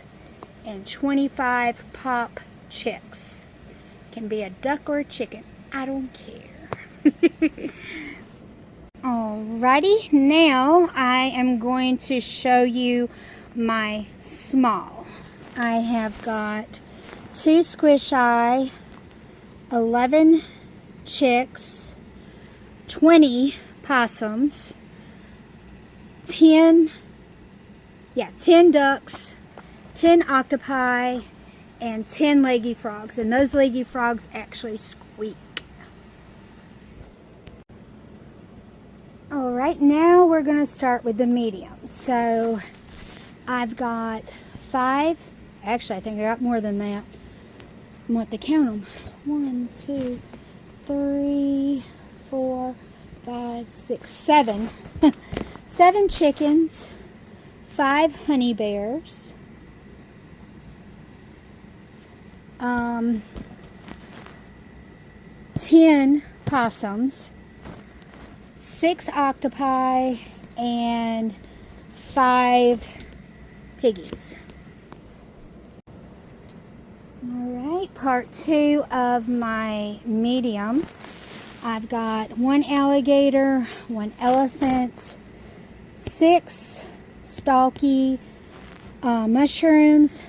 and 25 pop chicks. Can be a duck or a chicken. I don't care. Alrighty, now I am going to show you my small. I have got 2 squish eye, 11 chicks, 20 possums, 10 ducks, 10 octopi, and 10 leggy frogs. And those leggy frogs actually squeak. Alright, now we're going to start with the medium. So, I've got 5, actually I think I got more than that. I want to count them. 1, 2, 3, 4, 5, 6, 7. 7 chickens, 5 honey bears, 10 possums, 6 octopi, and 5 piggies. Alright, part 2 of my medium. I've got 1 alligator, 1 elephant, 6 stalky mushrooms,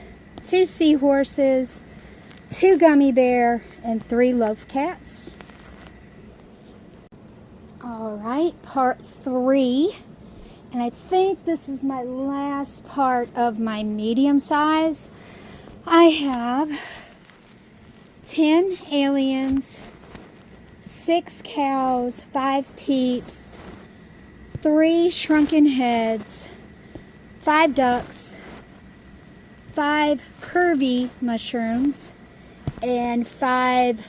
2 seahorses, 2 gummy bear, and 3 loaf cats. Alright, part 3, and I think this is my last part of my medium size. I have 10 aliens, 6 cows, 5 peeps, 3 shrunken heads, 5 ducks, 5 curvy mushrooms, and 5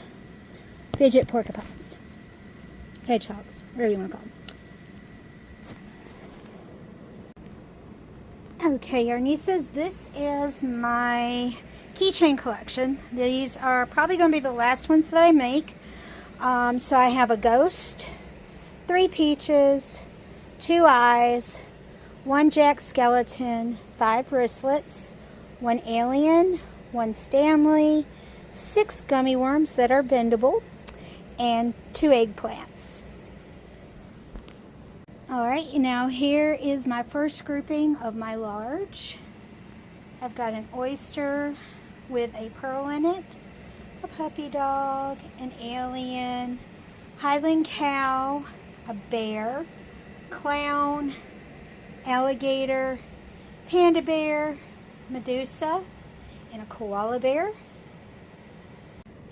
fidget porcupines. Hedgehogs, whatever you want to call them. Okay, Yarnistas, this is my keychain collection. These are probably going to be the last ones that I make. So I have a ghost, 3 peaches, 2 eyes, 1 jack skeleton, 5 wristlets, 1 alien, 1 Stanley, 6 gummy worms that are bendable, and 2 eggplants. Alright, now here is my first grouping of my large. I've got an oyster with a pearl in it, a puppy dog, an alien, Highland cow, a bear, clown, alligator, panda bear, Medusa, and a koala bear.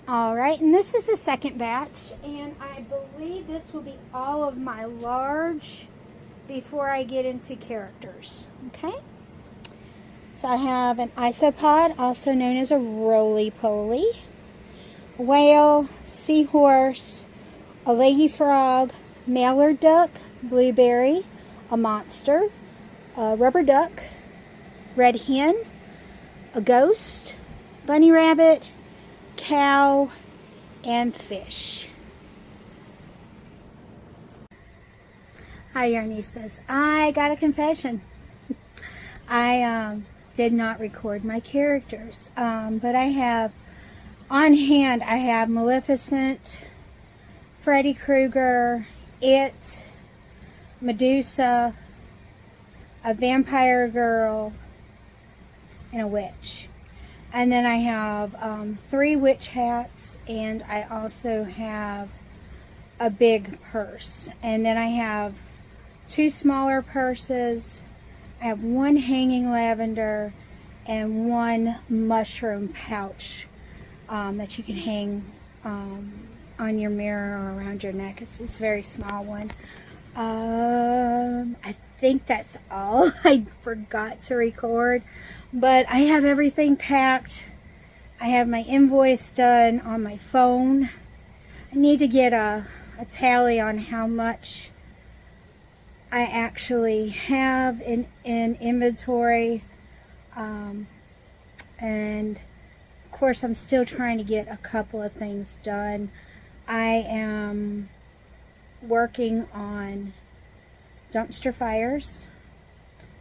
Alright, and this is the second batch, and I believe this will be all of my large before I get into characters. Okay? So I have an isopod, also known as a roly-poly, a whale, seahorse, a leggy frog, mallard duck, blueberry, a monster, a rubber duck, red hen, a ghost, bunny rabbit, cow, and fish. Hi Yarnistas. I got a confession. I did not record my characters, but I have on hand, I have Maleficent, Freddy Krueger, It, Medusa, a vampire girl, and a witch. And then I have 3 witch hats, and I also have a big purse. And then I have 2 smaller purses. I have 1 hanging lavender and 1 mushroom pouch that you can hang on your mirror or around your neck. It's a very small one. I think that's all I forgot to record, but I have everything packed. I have my invoice done on my phone. I need to get a tally on how much I actually have in inventory, and of course I'm still trying to get a couple of things done. I am working on dumpster fires.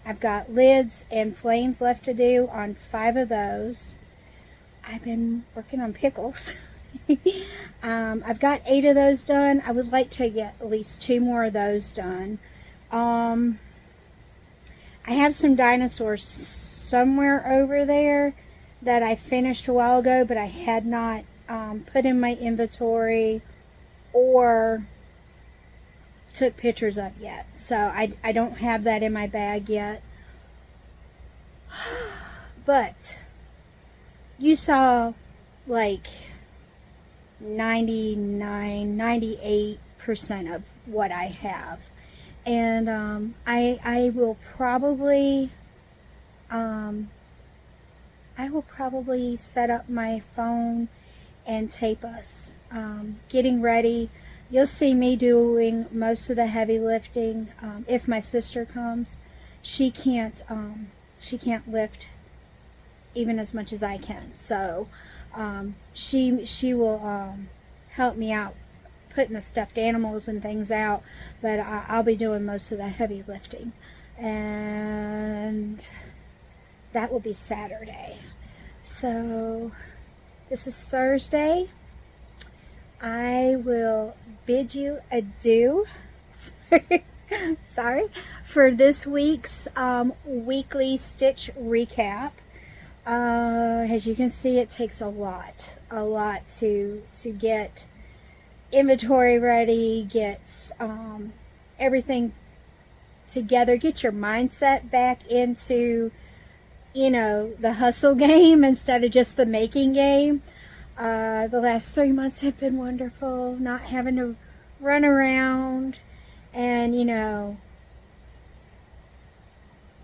I've got lids and flames left to do on 5 of those. I've been working on pickles. I've got 8 of those done. I would like to get at least 2 more of those done. I have some dinosaurs somewhere over there that I finished a while ago, but I had not put in my inventory or took pictures of yet. So I don't have that in my bag yet. But you saw like 98% of what I have. And I will probably set up my phone and tape us getting ready. You'll see me doing most of the heavy lifting. If my sister comes, she can't lift even as much as I can. So she will help me out putting the stuffed animals and things out, but I'll be doing most of the heavy lifting, and that will be Saturday. So this is Thursday. I will bid you adieu sorry, for this week's weekly stitch recap. As you can see, it takes a lot to get inventory ready, get everything together, get your mindset back into, you know, the hustle game instead of just the making game. The last 3 months have been wonderful, not having to run around and, you know,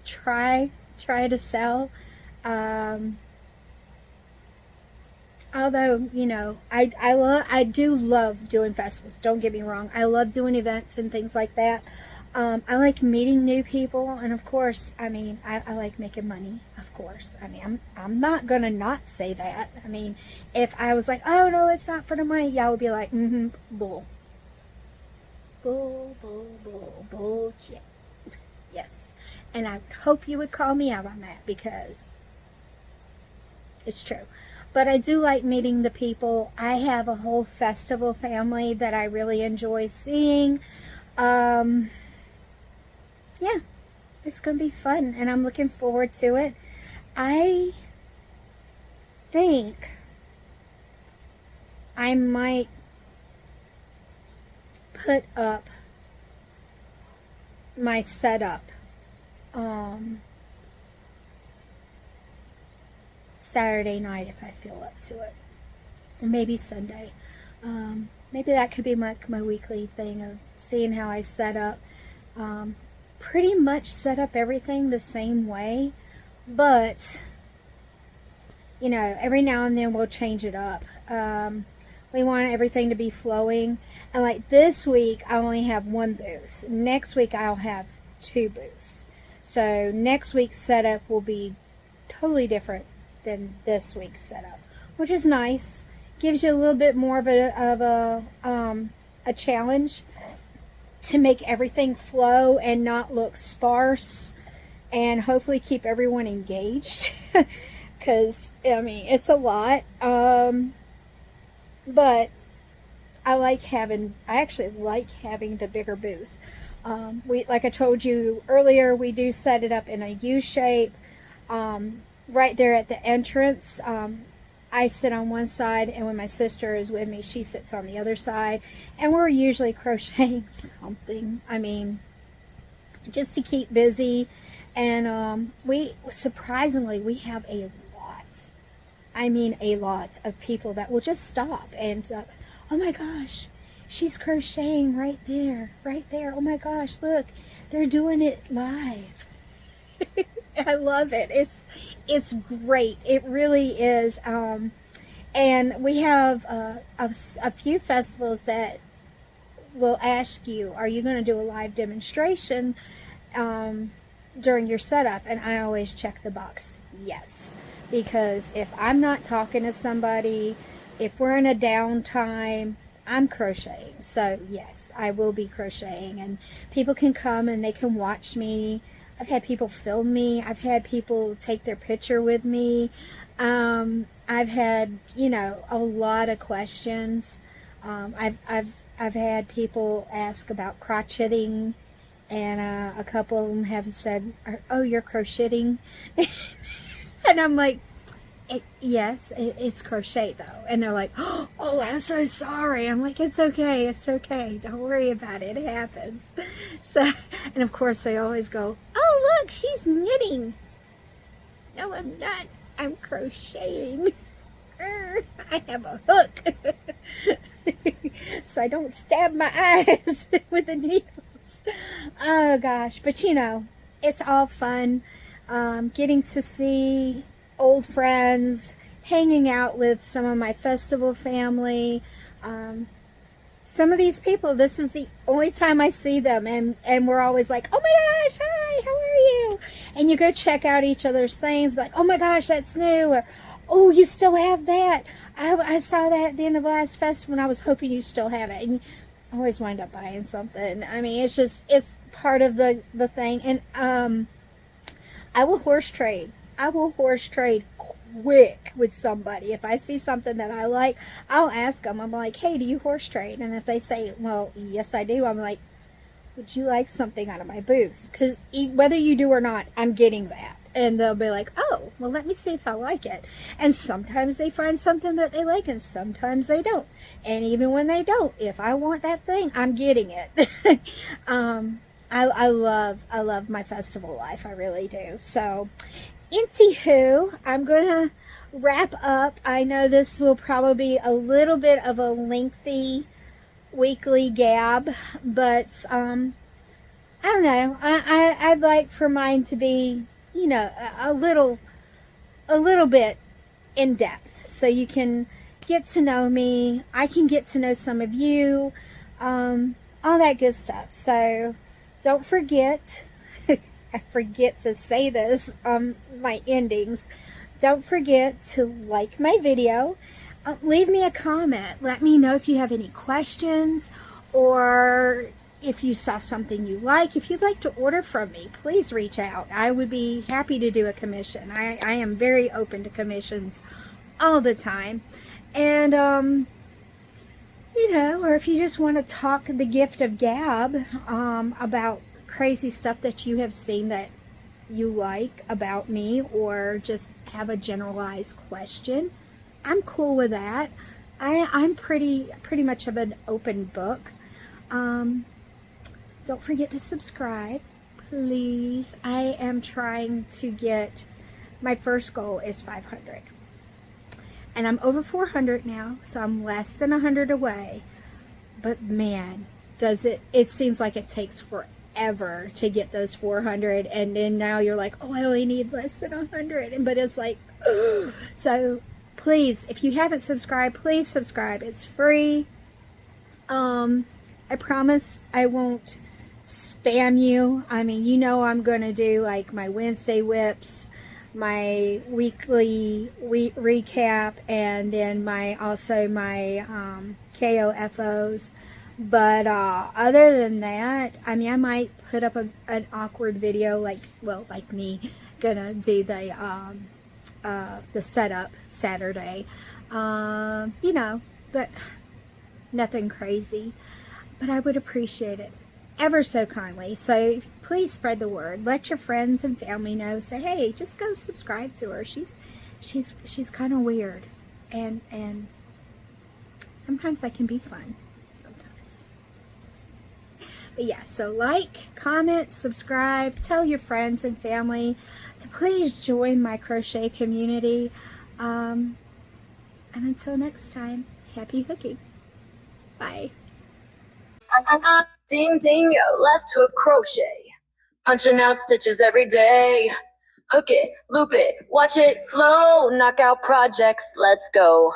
try to sell. Although, you know, I do love doing festivals. Don't get me wrong. I love doing events and things like that. I like meeting new people, and of course, I mean, I like making money, of course. I mean, I'm not going to not say that. I mean, if I was like, oh, no, it's not for the money, y'all would be like, bull. Bull, bullshit. Yes. And I hope you would call me out on that, because it's true. But I do like meeting the people. I have a whole festival family that I really enjoy seeing. Yeah, it's going to be fun, and I'm looking forward to it. I think I might put up my setup Saturday night if I feel up to it, or maybe Sunday. Maybe that could be my weekly thing of seeing how I set up. Pretty much set up everything the same way, but you know, every now and then we'll change it up. We want everything to be flowing, and like this week I only have one booth. Next week I'll have 2 booths. So next week's setup will be totally different than this week's setup, which is nice. Gives you a little bit more of a challenge to make everything flow and not look sparse, and hopefully keep everyone engaged. Because I mean, it's a lot. But I actually like having the bigger booth. Like I told you earlier, we do set it up in a U shape. Right there at the entrance, I sit on one side, and when my sister is with me, she sits on the other side. And we're usually crocheting something. I mean, just to keep busy. And surprisingly, we have a lot of people that will just stop and, oh my gosh, she's crocheting right there. Oh my gosh, look, they're doing it live. I love it. It's great. It really is. And we have a few festivals that will ask you, are you going to do a live demonstration during your setup? And I always check the box, yes. Because if I'm not talking to somebody, if we're in a downtime, I'm crocheting. So yes, I will be crocheting, and people can come and they can watch me. I've had people film me. I've had people take their picture with me. I've had, you know, a lot of questions. I've had people ask about crocheting, and a couple of them have said, "Oh, you're crocheting." And I'm like, yes, it's crochet though. And they're like, oh, I'm so sorry. I'm like, it's okay. Don't worry about it. It happens. So, and of course they always go, oh, look, she's knitting. No, I'm not. I'm crocheting. I have a hook. So I don't stab my eyes with the needles. Oh gosh. But you know, it's all fun. Getting to see old friends, hanging out with some of my festival family. Some of these people, this is the only time I see them, and we're always like, oh my gosh, hi, how are you? And you go check out each other's things, like, oh my gosh, that's new, or oh, you still have that. I saw that at the end of last festival, and I was hoping you still have it. And I always wind up buying something. I mean, it's part of the thing. And I will horse trade. Quick with somebody. If I see something that I like, I'll ask them. I'm like, hey, do you horse trade? And if they say, well, yes, I do, I'm like, would you like something out of my booth? Because whether you do or not, I'm getting that. And they'll be like, oh, well, let me see if I like it. And sometimes they find something that they like, and sometimes they don't. And even when they don't, if I want that thing, I'm getting it. I love my festival life. I really do. So, anywho, I'm going to wrap up. I know this will probably be a little bit of a lengthy weekly gab, but I don't know. I'd like for mine to be, you know, a little bit in depth, so you can get to know me. I can get to know some of you, all that good stuff. So don't forget, I forget to say this on my endings, don't forget to like my video, leave me a comment, let me know if you have any questions, or if you saw something you like. If you'd like to order from me, please reach out. I would be happy to do a commission. I am very open to commissions all the time. And you know, or if you just want to talk the gift of gab about crazy stuff that you have seen that you like about me, or just have a generalized question, I'm cool with that. I'm pretty much of an open book. Don't forget to subscribe, please. I am trying to get, my first goal is 500. And I'm over 400 now, so I'm less than 100 away. But man, it seems like it takes forever to get those 400, and then now you're like, oh, I only need less than 100, but it's like, ugh. So please, if you haven't subscribed, please subscribe. It's free. I promise I won't spam you. I mean, you know, I'm going to do like my Wednesday whips, my weekly recap, and then my KOFOs. But other than that, I mean, I might put up an awkward video, like me gonna do the setup Saturday, you know, but nothing crazy. But I would appreciate it ever so kindly. So please spread the word. Let your friends and family know. Say, hey, just go subscribe to her. She's kind of weird, and sometimes that can be fun. Sometimes. But yeah, so like, comment, subscribe, tell your friends and family to please join my crochet community. And until next time, happy hooking. Bye. Ding ding, left hook crochet. Punching out stitches every day. Hook it, loop it, watch it flow. Knock out projects, let's go.